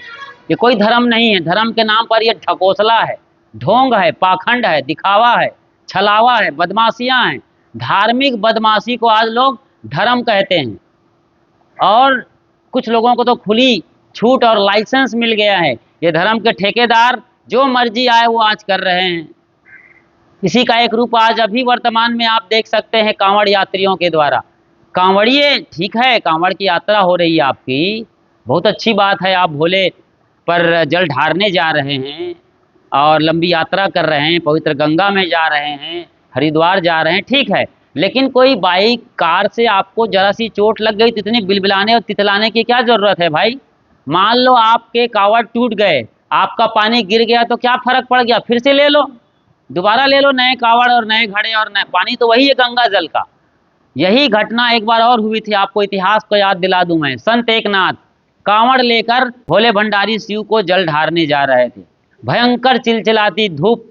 ये कोई धर्म नहीं है। धर्म के नाम पर ये ढकोसला है, ढोंग है, पाखंड है, दिखावा है, छलावा है, बदमाशियां हैं। धार्मिक बदमाशी को आज लोग धर्म कहते हैं, और कुछ लोगों को तो खुली छूट और लाइसेंस मिल गया है। ये धर्म के ठेकेदार जो मर्जी आए वो आज कर रहे हैं। इसी का एक रूप आज अभी वर्तमान में आप देख सकते हैं कांवड़ यात्रियों के द्वारा। कांवड़िए, ठीक है, कांवड़ की यात्रा हो रही है आपकी, बहुत अच्छी बात है, आप भोले पर जल ढारने जा रहे हैं और लंबी यात्रा कर रहे हैं, पवित्र गंगा में जा रहे हैं, हरिद्वार जा रहे हैं, ठीक है। लेकिन कोई बाइक कार से आपको जरा सी चोट लग गई तो इतनी बिलबिलाने और तितलाने की क्या ज़रूरत है भाई। मान लो आपके कावड़ टूट गए, आपका पानी गिर गया तो क्या फ़र्क पड़ गया, फिर से ले लो, दोबारा ले लो नए कावड़ और नए घड़े और नए पानी, तो वही है गंगा जल का। यही घटना एक बार और हुई थी, आपको इतिहास को याद दिला दूं मैं। संत एकनाथ कांवड़ लेकर भोले भंडारी शिव को जल ढारने जा रहे थे, भयंकर चिलचिलाती धूप,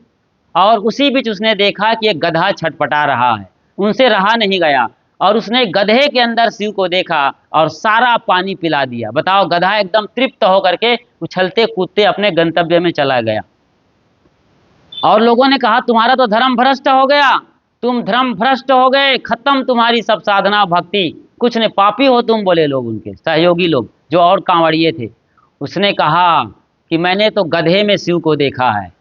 और उसी बीच उसने देखा कि एक गधा छटपटा रहा है, उनसे रहा नहीं गया और उसने गधे के अंदर शिव को देखा और सारा पानी पिला दिया। बताओ, गधा एकदम तृप्त होकर के उछलते कूदते अपने गंतव्य में चला गया। और लोगों ने कहा तुम्हारा तो धर्म भ्रष्ट हो गया, तुम धर्म भ्रष्ट हो गए, खत्म तुम्हारी सब साधना भक्ति, कुछ ने, पापी हो तुम, बोले लोग, उनके सहयोगी लोग जो और कांवड़िए थे। उसने कहा कि मैंने तो गधे में शिव को देखा है,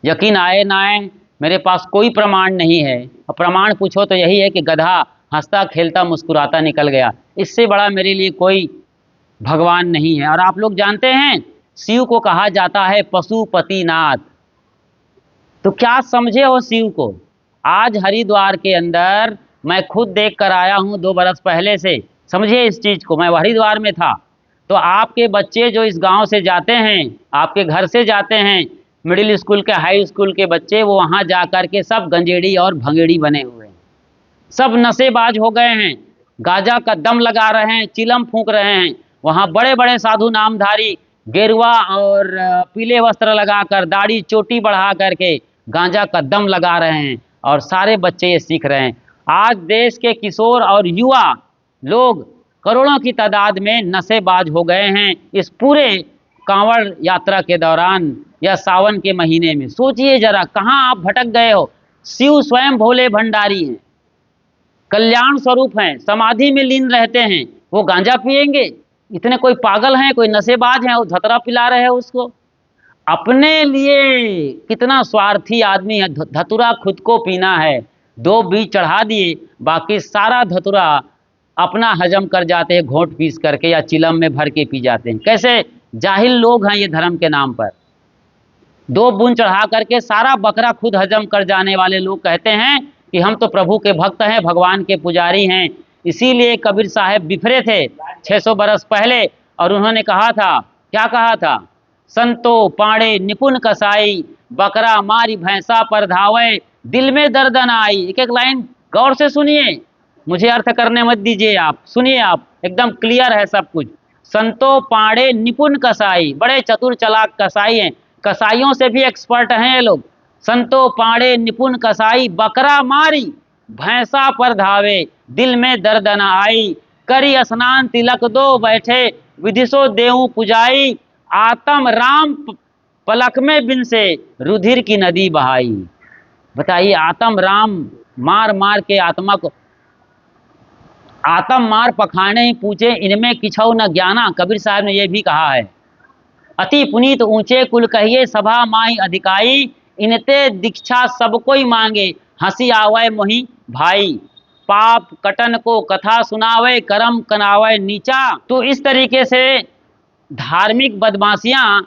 यकीन आए ना आए मेरे पास कोई प्रमाण नहीं है, और प्रमाण पूछो तो यही है कि गधा हंसता खेलता मुस्कुराता निकल गया, इससे बड़ा मेरे लिए कोई भगवान नहीं है। और आप लोग जानते हैं शिव को कहा जाता है पशुपतिनाथ, तो क्या समझे हो शिव को। आज हरिद्वार के अंदर मैं खुद देख कर आया हूँ 2 बरस पहले से, समझिए इस चीज़ को, मैं हरिद्वार में था। तो आपके बच्चे जो इस गांव से जाते हैं, आपके घर से जाते हैं, मिडिल स्कूल के, हाई स्कूल के बच्चे, वो वहाँ जा कर के सब गंजेड़ी और भंगेड़ी बने हुए हैं, सब नशेबाज हो गए हैं, गांजा का दम लगा रहे हैं, चिलम फूंक रहे हैं। वहाँ बड़े बड़े साधु नामधारी गेरुआ और पीले वस्त्र लगाकर, दाढ़ी चोटी बढ़ा करके गांजा का दम लगा रहे हैं, और सारे बच्चे ये सीख रहे हैं। आज देश के किशोर और युवा लोग करोड़ों की तादाद में नशेबाज हो गए हैं इस पूरे कांवड़ यात्रा के दौरान या सावन के महीने में। सोचिए जरा, कहाँ आप भटक गए हो। शिव स्वयं भोले भंडारी हैं, कल्याण स्वरूप हैं, समाधि में लीन रहते हैं, वो गांजा पिएंगे? इतने कोई पागल हैं, कोई नशेबाज हैं, वो धतरा पिला रहे हैं उसको। अपने लिए कितना स्वार्थी आदमी है। धतुरा खुद को पीना है, 2 बीज चढ़ा दिए, बाकी सारा धतुरा अपना हजम कर जाते हैं घोंट पीस करके या चिलम में भर के पी जाते हैं। कैसे जाहिल लोग हैं ये धर्म के नाम पर। 2 बूंद चढ़ा करके सारा बकरा खुद हजम कर जाने वाले लोग कहते हैं कि हम तो प्रभु के भक्त हैं, भगवान के पुजारी हैं। इसीलिए कबीर साहब बिफरे थे 600 बरस पहले, और उन्होंने कहा था, क्या कहा था? संतो पाड़े निपुण कसाई, बकरा मारी भैंसा पर धावे, दिल में दर्द न आई। एक एक लाइन गौर से सुनिए, मुझे अर्थ करने मत दीजिए, आप सुनिए, आप एकदम क्लियर है सब कुछ। संतो पाड़े निपुण कसाई, बड़े चतुर चालाक कसाई हैं, कसाईयों से भी एक्सपर्ट हैं ये लोग। संतो पाड़े निपुण कसाई, बकरा मारी भैंसा पर धावे, दिल में दर्द न आई, करी स्नान तिलक दो बैठे, विधिसो देऊ पुजाई, आत्म राम पलक में बिन से, रुधिर की नदी बहाई। बताइए, आत्म राम मार मार के आत्मा को, आत्म मार पखाने ही पूछे, इनमें किछौ न ज्ञाना। कबीर साहब ने यह भी कहा है, अति पुनीत ऊंचे कुल कहिए, सभा माई अधिकाई, इनते दीक्षा सब कोई मांगे, हंसी आवे मोहि भाई, पाप कटन को कथा सुनावे, कर्म कनावे नीचा। तो इस तरीके से धार्मिक बदमाशियां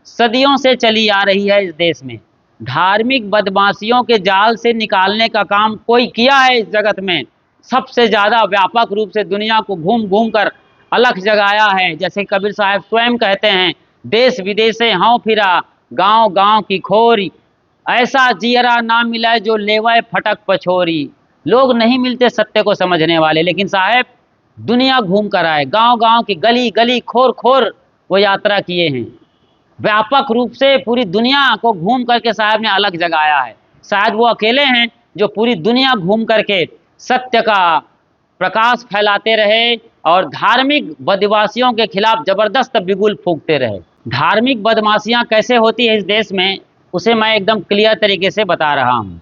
सदियों से चली आ रही है इस देश में। धार्मिक बदमाशियों के जाल से निकालने का काम कोई किया है इस जगत में, सबसे ज़्यादा व्यापक रूप से दुनिया को घूम घूम कर अलख जगाया है। जैसे कबीर साहब स्वयं कहते हैं, देश विदेश से हाँव फिरा, गांव गांव की खोरी, ऐसा जियरा ना मिला जो लेवाए फटक पछोरी। लोग नहीं मिलते सत्य को समझने वाले, लेकिन साहब दुनिया घूम कर आए, गांव गांव की गली गली खोर खोर वो यात्रा किए हैं। व्यापक रूप से पूरी दुनिया को घूम करके साहब ने अलग जगाया है। शायद वो अकेले हैं जो पूरी दुनिया घूम करके सत्य का प्रकाश फैलाते रहे और धार्मिक बदमाशियों के खिलाफ जबरदस्त बिगुल फूंकते रहे। धार्मिक बदमाशियां कैसे होती है इस देश में, उसे मैं एकदम क्लियर तरीके से बता रहा हूं।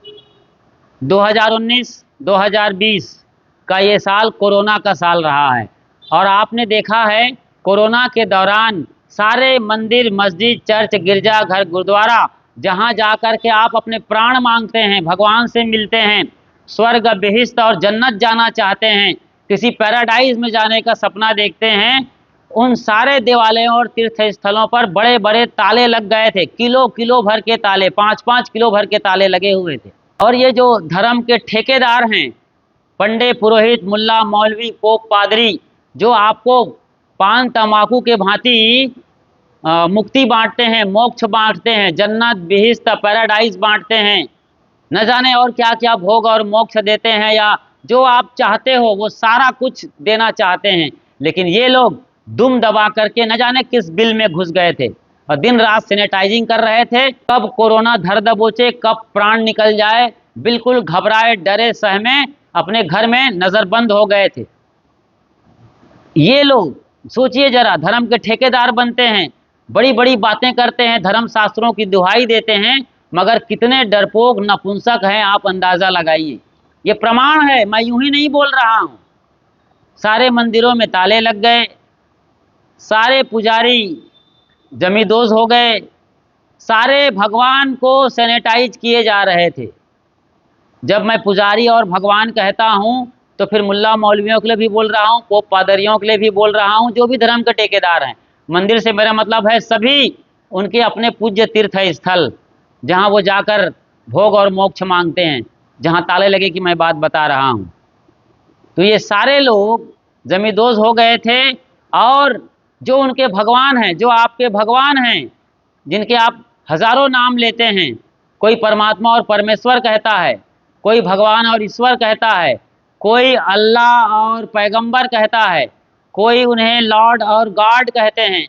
2019-2020 का ये साल कोरोना का साल रहा है, और आपने देखा है कोरोना के दौरान सारे मंदिर, मस्जिद, चर्च, गिरजाघर, गुरुद्वारा, जहां जाकर के आप अपने प्राण मांगते हैं, भगवान से मिलते हैं, स्वर्ग, बेहिश्त और जन्नत जाना चाहते हैं, किसी पैराडाइज में जाने का सपना देखते हैं, उन सारे देवालयों और तीर्थ स्थलों पर बड़े बड़े ताले लग गए थे। किलो किलो भर के ताले, 5-5 किलो भर के ताले लगे हुए थे। और ये जो धर्म के ठेकेदार हैं, पंडे, पुरोहित, मुल्ला, मौलवी, पोप, पादरी, जो आपको पान तंबाकू के भांति मुक्ति बांटते हैं, मोक्ष बांटते हैं, जन्नत, बेहिश्त, पैराडाइज बांटते हैं, न जाने और क्या क्या भोग और मोक्ष देते हैं, या जो आप चाहते हो वो सारा कुछ देना चाहते हैं। लेकिन ये लोग दुम दबा करके न जाने किस बिल में घुस गए थे और दिन रात सैनिटाइजिंग कर रहे थे। कब कोरोना धर दबोचे, कब प्राण निकल जाए, बिल्कुल घबराए, डरे, सहमे अपने घर में नजरबंद हो गए थे। ये लोग सोचिए जरा, धर्म के ठेकेदार बनते हैं, बड़ी बड़ी बातें करते हैं, धर्म शास्त्रों की दुहाई देते हैं, मगर कितने डरपोक नपुंसक हैं आप अंदाजा लगाइए। ये प्रमाण है, मैं यूं ही नहीं बोल रहा हूं। सारे मंदिरों में ताले लग गए, सारे पुजारी जमींदोज हो गए, सारे भगवान को सैनिटाइज किए जा रहे थे। जब मैं पुजारी और भगवान कहता हूं तो फिर मुल्ला मौलवियों के लिए भी बोल रहा हूं, पोप पादरियों के लिए भी बोल रहा हूं, जो भी धर्म के ठेकेदार हैं। मंदिर से मेरा मतलब है सभी उनके अपने पूज्य तीर्थ स्थल, जहां वो जाकर भोग और मोक्ष मांगते हैं। जहाँ ताले लगे कि मैं बात बता रहा हूँ। तो ये सारे लोग जमींदोज हो गए थे, और जो उनके भगवान हैं, जो आपके भगवान हैं, जिनके आप हजारों नाम लेते हैं, कोई परमात्मा और परमेश्वर कहता है, कोई भगवान और ईश्वर कहता है, कोई अल्लाह और पैगंबर कहता है, कोई उन्हें लॉर्ड और गॉड कहते हैं,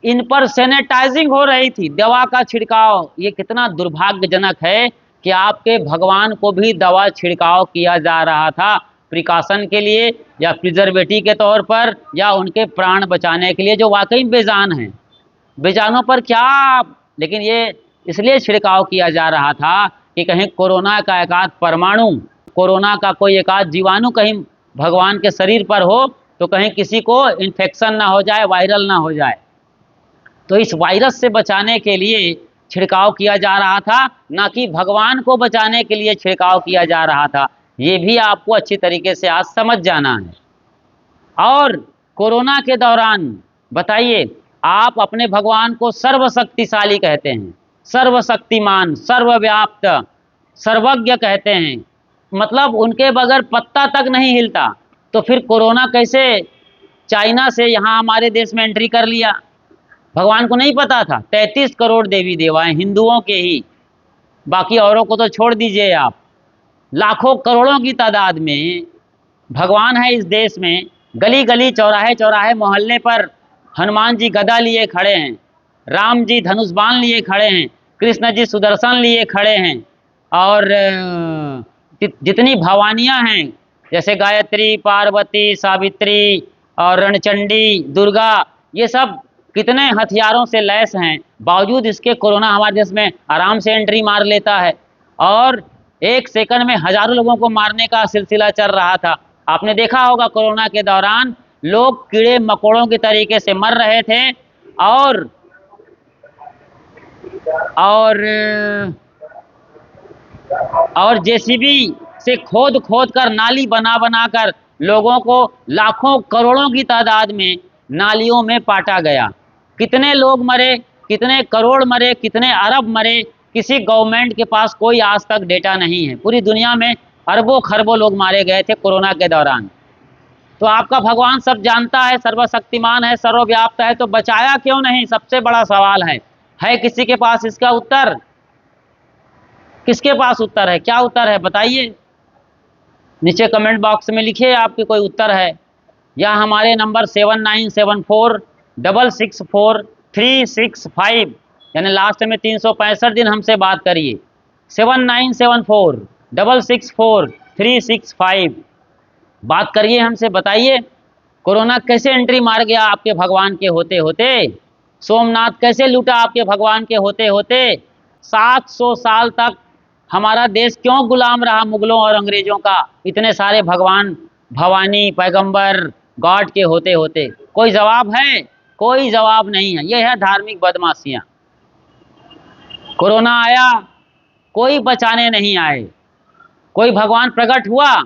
इन पर सैनिटाइजिंग हो रही थी, दवा का छिड़काव। ये कितना दुर्भाग्यजनक है कि आपके भगवान को भी दवा छिड़काव किया जा रहा था, प्रिकॉशन के लिए या प्रिजर्वेटिव के तौर पर, या उनके प्राण बचाने के लिए, जो वाकई बेजान हैं। बेजानों पर क्या, लेकिन ये इसलिए छिड़काव किया जा रहा था कि कहीं कोरोना का एक आध परमाणु, कोरोना का कोई एक आध जीवाणु कहीं भगवान के शरीर पर हो तो कहीं किसी को इन्फेक्शन ना हो जाए, वायरल ना हो जाए। तो इस वायरस से बचाने के लिए छिड़काव किया जा रहा था, ना कि भगवान को बचाने के लिए छिड़काव किया जा रहा था। ये भी आपको अच्छी तरीके से आज समझ जाना है। और कोरोना के दौरान बताइए, आप अपने भगवान को सर्वशक्तिशाली कहते हैं, सर्वशक्तिमान, सर्वव्याप्त, सर्वज्ञ कहते हैं, मतलब उनके बगैर पत्ता तक नहीं हिलता। तो फिर कोरोना कैसे चाइना से यहाँ हमारे देश में एंट्री कर लिया? भगवान को नहीं पता था? 33 करोड़ देवी देवाएं हिंदुओं के ही, बाकी औरों को तो छोड़ दीजिए आप। लाखों करोड़ों की तादाद में भगवान है इस देश में। गली गली, चौराहे चौराहे, मोहल्ले पर हनुमान जी गदा लिए खड़े हैं, राम जी धनुष बाण लिए खड़े हैं, कृष्ण जी सुदर्शन लिए खड़े हैं, और जितनी भवानियाँ हैं, जैसे गायत्री, पार्वती, सावित्री और रणचंडी, दुर्गा, ये सब कितने हथियारों से लैस हैं। बावजूद इसके कोरोना हमारे देश में आराम से एंट्री मार लेता है, और एक सेकंड में हजारों लोगों को मारने का सिलसिला चल रहा था। आपने देखा होगा कोरोना के दौरान लोग कीड़े मकोड़ों के तरीके से मर रहे थे, और जेसीबी से खोद खोद कर, नाली बना बना कर लोगों को लाखों करोड़ों की तादाद में नालियों में पाटा गया। कितने लोग मरे, कितने करोड़ मरे, कितने अरब मरे, किसी गवर्नमेंट के पास कोई आज तक डेटा नहीं है। पूरी दुनिया में अरबों खरबों लोग मारे गए थे कोरोना के दौरान। तो आपका भगवान सब जानता है, सर्वशक्तिमान है, सर्वव्याप्त है, तो बचाया क्यों नहीं? सबसे बड़ा सवाल है किसी के पास इसका उत्तर? किसके पास उत्तर है? क्या उत्तर है बताइए, नीचे कमेंट बॉक्स में लिखिए आपके कोई उत्तर है, या हमारे नंबर 7974664365, यानी लास्ट में 365 दिन हमसे बात करिए। 7974664365 बात करिए हमसे, बताइए कोरोना कैसे एंट्री मार गया आपके भगवान के होते होते? सोमनाथ कैसे लूटा आपके भगवान के होते होते? 700 साल तक हमारा देश क्यों गुलाम रहा मुगलों और अंग्रेजों का, इतने सारे भगवान, भवानी, पैगंबर, गॉड के होते होते? कोई जवाब है? कोई जवाब नहीं है। यह है धार्मिक बदमाशियां। कोरोना आया, कोई बचाने नहीं आए। कोई भगवान प्रकट हुआ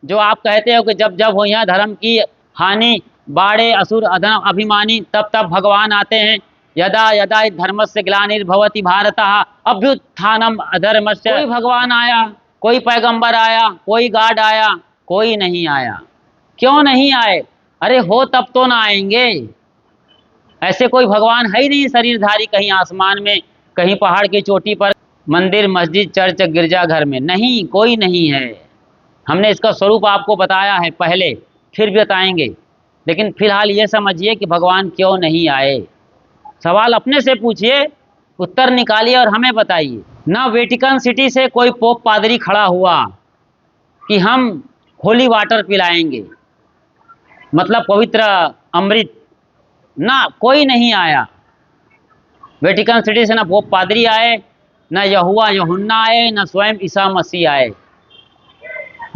जो आप कहते हो कि जब जब हो यहाँ धर्म की हानि, बाड़े असुर अधर्म अभिमानी, तब तब भगवान आते हैं। यदा यदा धर्मस्य ग्लानिर्भवति भारतः अभ्युत्थानम अधर्मस्य। कोई भगवान आया, कोई पैगंबर आया, कोई गॉड आया? कोई नहीं आया। क्यों नहीं आए? अरे हो तब तो ना आएंगे। ऐसे कोई भगवान है ही नहीं शरीरधारी, कहीं आसमान में, कहीं पहाड़ की चोटी पर, मंदिर, मस्जिद, चर्च, गिरजाघर में, नहीं, कोई नहीं है। हमने इसका स्वरूप आपको बताया है पहले, फिर भी बताएंगे, लेकिन फिलहाल ये समझिए कि भगवान क्यों नहीं आए। सवाल अपने से पूछिए, उत्तर निकालिए और हमें बताइए। ना वेटिकन सिटी से कोई पोप पादरी खड़ा हुआ कि हम होली वाटर पिलाएंगे, मतलब पवित्र अमृत, ना, कोई नहीं आया। वेटिकन सिटी से ना पोप पादरी आए, ना यहोवा यूहन्ना आए, ना स्वयं ईसा मसीह आए।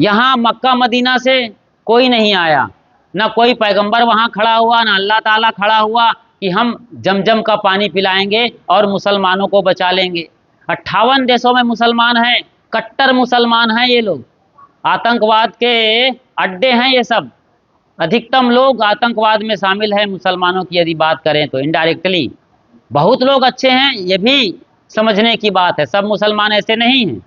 यहाँ मक्का मदीना से कोई नहीं आया, ना कोई पैगंबर वहाँ खड़ा हुआ, ना अल्लाह ताला खड़ा हुआ कि हम जमजम का पानी पिलाएंगे और मुसलमानों को बचा लेंगे। 58 देशों में मुसलमान हैं, कट्टर मुसलमान हैं ये लोग, आतंकवाद के अड्डे हैं ये सब। अधिकतम लोग आतंकवाद में शामिल हैं मुसलमानों की यदि बात करें तो, इनडायरेक्टली। बहुत लोग अच्छे हैं, ये भी समझने की बात है, सब मुसलमान ऐसे नहीं हैं।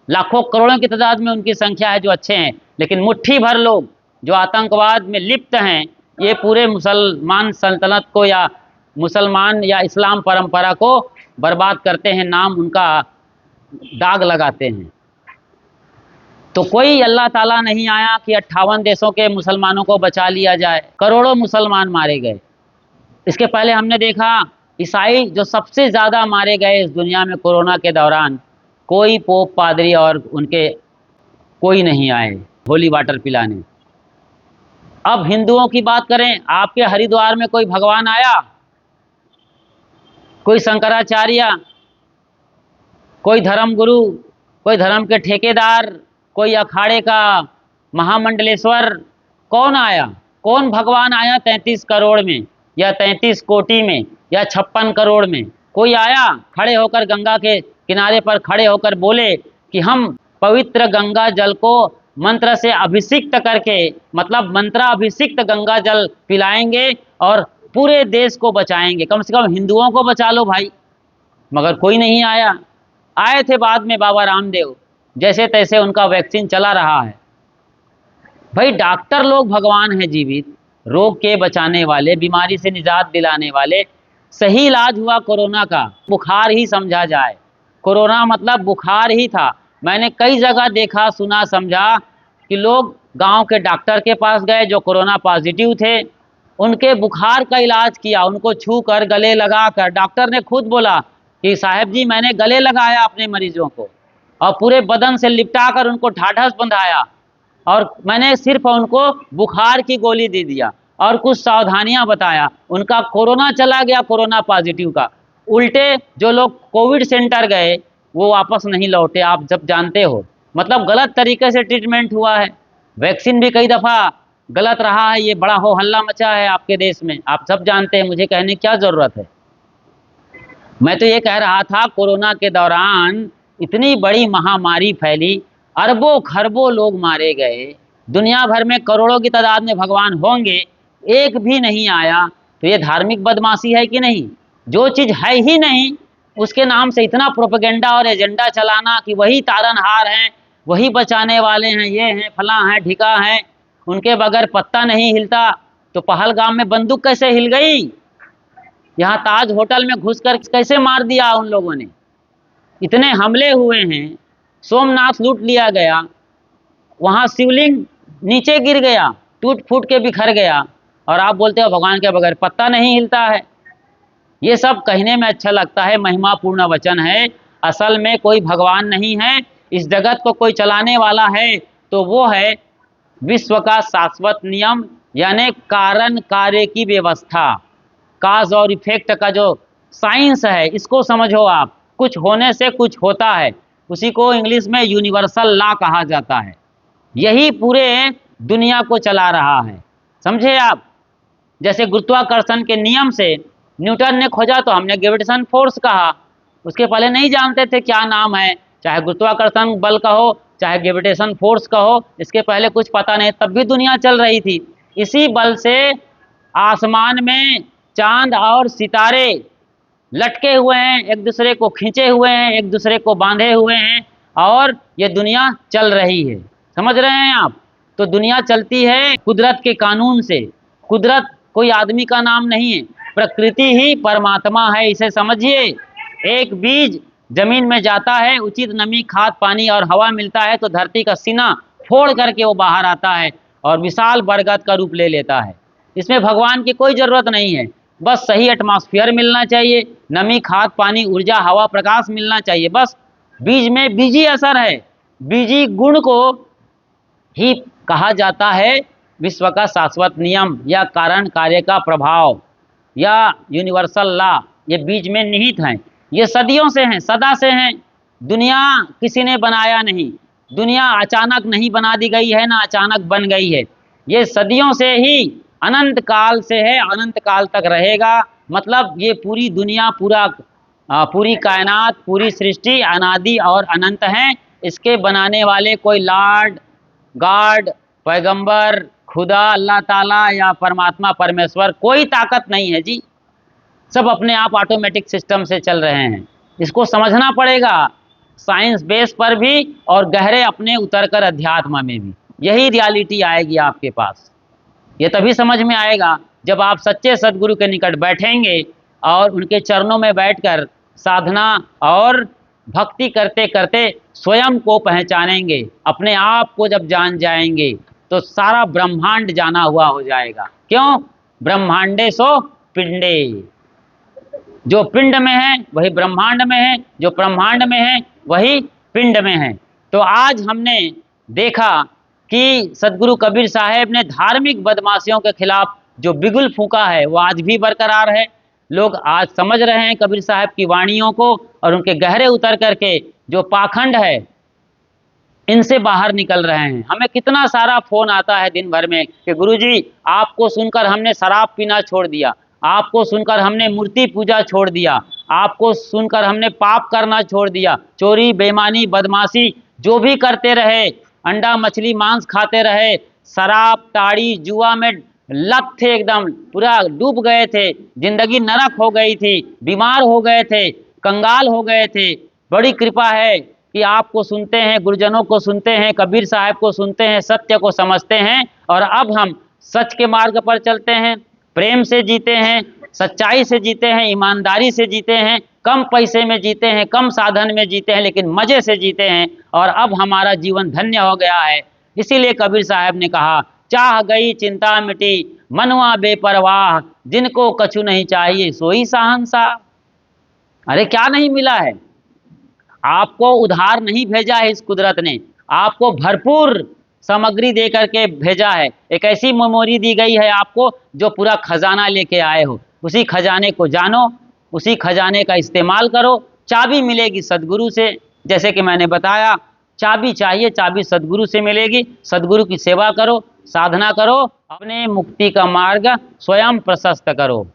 लाखों करोड़ों की तादाद में उनकी संख्या है जो अच्छे हैं, लेकिन मुट्ठी भर लोग जो आतंकवाद में लिप्त हैं, ये पूरे मुसलमान सल्तनत को या मुसलमान या इस्लाम परंपरा को बर्बाद करते हैं, नाम उनका दाग लगाते हैं। तो कोई अल्लाह ताला नहीं आया कि 58 देशों के मुसलमानों को बचा लिया जाए। करोड़ों मुसलमान मारे गए। इसके पहले हमने देखा ईसाई जो सबसे ज़्यादा मारे गए इस दुनिया में कोरोना के दौरान, कोई पोप पादरी और उनके कोई नहीं आए होली वाटर पिलाने। अब हिंदुओं की बात करें, आपके हरिद्वार में कोई भगवान आया? कोई शंकराचार्य, कोई धर्मगुरु, कोई धर्म के ठेकेदार, कोई अखाड़े का महामंडलेश्वर, कौन आया? कौन भगवान आया 33 करोड़ में या 33 कोटि में या 56 करोड़ में? कोई आया खड़े होकर गंगा के किनारे पर खड़े होकर बोले कि हम पवित्र गंगा जल को मंत्र से अभिषिक्त करके, मतलब मंत्राभिषिक्त गंगा जल पिलाएंगे और पूरे देश को बचाएंगे, कम से कम हिंदुओं को बचा लो भाई। मगर कोई नहीं आया। आए थे बाद में बाबा रामदेव, जैसे तैसे उनका वैक्सीन चला रहा है। भाई डॉक्टर लोग भगवान हैं जीवित, रोग के बचाने वाले, बीमारी से निजात दिलाने वाले। सही इलाज हुआ कोरोना का, बुखार ही समझा जाए। कोरोना मतलब बुखार ही था। मैंने कई जगह देखा, सुना, समझा कि लोग गांव के डॉक्टर के पास गए जो कोरोना पॉजिटिव थे, उनके बुखार का इलाज किया, उनको छू कर गले लगा कर। डॉक्टर ने खुद बोला कि साहब जी मैंने गले लगाया अपने मरीजों को और पूरे बदन से लिपटा कर उनको ढाढ़स बंधाया और मैंने सिर्फ उनको बुखार की गोली दे दिया और कुछ सावधानियां बताया। उनका कोरोना चला गया, कोरोना पॉजिटिव का। उल्टे जो लोग कोविड सेंटर गए वो वापस नहीं लौटे, आप जब जानते हो। मतलब गलत तरीके से ट्रीटमेंट हुआ है। वैक्सीन भी कई दफ़ा गलत रहा है, ये बड़ा हो हल्ला मचा है आपके देश में, आप सब जानते हैं, मुझे कहने की क्या ज़रूरत है। मैं तो ये कह रहा था कोरोना के दौरान इतनी बड़ी महामारी फैली, अरबों खरबों लोग मारे गए, दुनिया भर में करोड़ों की तादाद में भगवान होंगे, एक भी नहीं आया। तो ये धार्मिक बदमाशी है कि नहीं? जो चीज़ है ही नहीं उसके नाम से इतना प्रोपेगेंडा और एजेंडा चलाना कि वही तारनहार हैं, वही बचाने वाले हैं, ये हैं, फलां हैं, ढिका हैं, उनके बगैर पत्ता नहीं हिलता। तो पहलगाम में बंदूक कैसे हिल गई? यहाँ ताज होटल में घुसकर कैसे मार दिया उन लोगों ने? इतने हमले हुए हैं, सोमनाथ लूट लिया गया, वहाँ शिवलिंग नीचे गिर गया, टूट फूट के बिखर गया, और आप बोलते हो भगवान के बगैर पत्ता नहीं हिलता है। ये सब कहने में अच्छा लगता है, महिमापूर्ण वचन है। असल में कोई भगवान नहीं है। इस जगत को कोई चलाने वाला है तो वो है विश्व का शाश्वत नियम, यानी कारण कार्य की व्यवस्था, काज और इफेक्ट का जो साइंस है, इसको समझो आप। कुछ होने से कुछ होता है, उसी को इंग्लिश में यूनिवर्सल लॉ कहा जाता है। यही पूरे दुनिया को चला रहा है, समझे आप। जैसे गुरुत्वाकर्षण के नियम से न्यूटन ने खोजा तो हमने ग्रेविटेशन फोर्स कहा, उसके पहले नहीं जानते थे क्या नाम है, चाहे गुरुत्वाकर्षण बल कहो चाहे ग्रेविटेशन फोर्स कहो, इसके पहले कुछ पता नहीं, तब भी दुनिया चल रही थी। इसी बल से आसमान में चांद और सितारे लटके हुए हैं, एक दूसरे को खींचे हुए हैं, एक दूसरे को बांधे हुए हैं, और ये दुनिया चल रही है। समझ रहे हैं आप? तो दुनिया चलती है कुदरत के कानून से। कुदरत कोई आदमी का नाम नहीं है, प्रकृति ही परमात्मा है, इसे समझिए। एक बीज जमीन में जाता है, उचित नमी, खाद, पानी और हवा मिलता है तो धरती का सीना फोड़ करके वो बाहर आता है और विशाल बरगद का रूप ले लेता है। इसमें भगवान की कोई ज़रूरत नहीं है, बस सही एटमॉस्फेयर मिलना चाहिए, नमी, खाद, पानी, ऊर्जा, हवा, प्रकाश मिलना चाहिए, बस। बीज में बीजी असर है, बीजी गुण को ही कहा जाता है विश्व का शाश्वत नियम या कारण कार्य का प्रभाव या यूनिवर्सल लॉ। ये बीज में निहित हैं, ये सदियों से हैं, सदा से हैं। दुनिया किसी ने बनाया नहीं, दुनिया अचानक नहीं बना दी गई है, ना अचानक बन गई है। ये सदियों से ही अनंत काल से है, अनंत काल तक रहेगा। मतलब ये पूरी दुनिया, पूरी कायनात, पूरी सृष्टि अनादि और अनंत है। इसके बनाने वाले कोई लॉर्ड, गॉड, पैगंबर, खुदा, अल्लाह ताला या परमात्मा, परमेश्वर, कोई ताकत नहीं है जी। सब अपने आप ऑटोमेटिक सिस्टम से चल रहे हैं, इसको समझना पड़ेगा। साइंस बेस पर भी और गहरे अपने उतर कर अध्यात्म में भी। यही रियलिटी आएगी आपके पास। ये तभी समझ में आएगा जब आप सच्चे सदगुरु के निकट बैठेंगे और उनके चरणों में बैठकर साधना और भक्ति करते करते स्वयं को पहचानेंगे, अपने आप को जब जान जाएंगे तो सारा ब्रह्मांड जाना हुआ हो जाएगा। क्यों? ब्रह्मांडे सो पिंडे, जो पिंड में है वही ब्रह्मांड में है, जो ब्रह्मांड में है वही पिंड में है। तो आज हमने देखा कि सदगुरु कबीर साहब ने धार्मिक बदमाशियों के खिलाफ जो बिगुल फूंका है वो आज भी बरकरार है। लोग आज समझ रहे हैं कबीर साहब की वाणियों को और उनके गहरे उतर करके जो पाखंड है इनसे बाहर निकल रहे हैं। हमें कितना सारा फोन आता है दिन भर में कि गुरुजी आपको सुनकर हमने शराब पीना छोड़ दिया, आपको सुनकर हमने मूर्ति पूजा छोड़ दिया, आपको सुनकर हमने पाप करना छोड़ दिया, चोरी बेईमानी बदमाशी जो भी करते रहे, अंडा मछली मांस खाते रहे, शराब ताड़ी जुआ में लत थे, एकदम पूरा डूब गए थे, जिंदगी नरक हो गई थी, बीमार हो गए थे, कंगाल हो गए थे। बड़ी कृपा है कि आपको सुनते हैं, गुरुजनों को सुनते हैं, कबीर साहब को सुनते हैं, सत्य को समझते हैं और अब हम सच के मार्ग पर चलते हैं, प्रेम से जीते हैं, सच्चाई से जीते हैं, ईमानदारी से जीते हैं, कम पैसे में जीते हैं, कम साधन में जीते हैं, लेकिन मज़े से जीते हैं और अब हमारा जीवन धन्य हो गया है। इसीलिए कबीर साहब ने कहा, चाह गई चिंता मिटी मनवा बेपरवाह, जिनको कछु नहीं चाहिए सोई शहंशाह। अरे क्या नहीं मिला है? आपको उधार नहीं भेजा है इस कुदरत ने, आपको भरपूर सामग्री दे करके भेजा है। एक ऐसी मेमोरी दी गई है आपको जो पूरा खजाना लेके आए हो। उसी खजाने को जानो, उसी खजाने का इस्तेमाल करो। चाबी मिलेगी सदगुरु से, जैसे कि मैंने बताया चाबी चाहिए, चाबी सदगुरु से मिलेगी। सदगुरु की सेवा करो, साधना करो, अपने मुक्ति का मार्ग स्वयं प्रशस्त करो।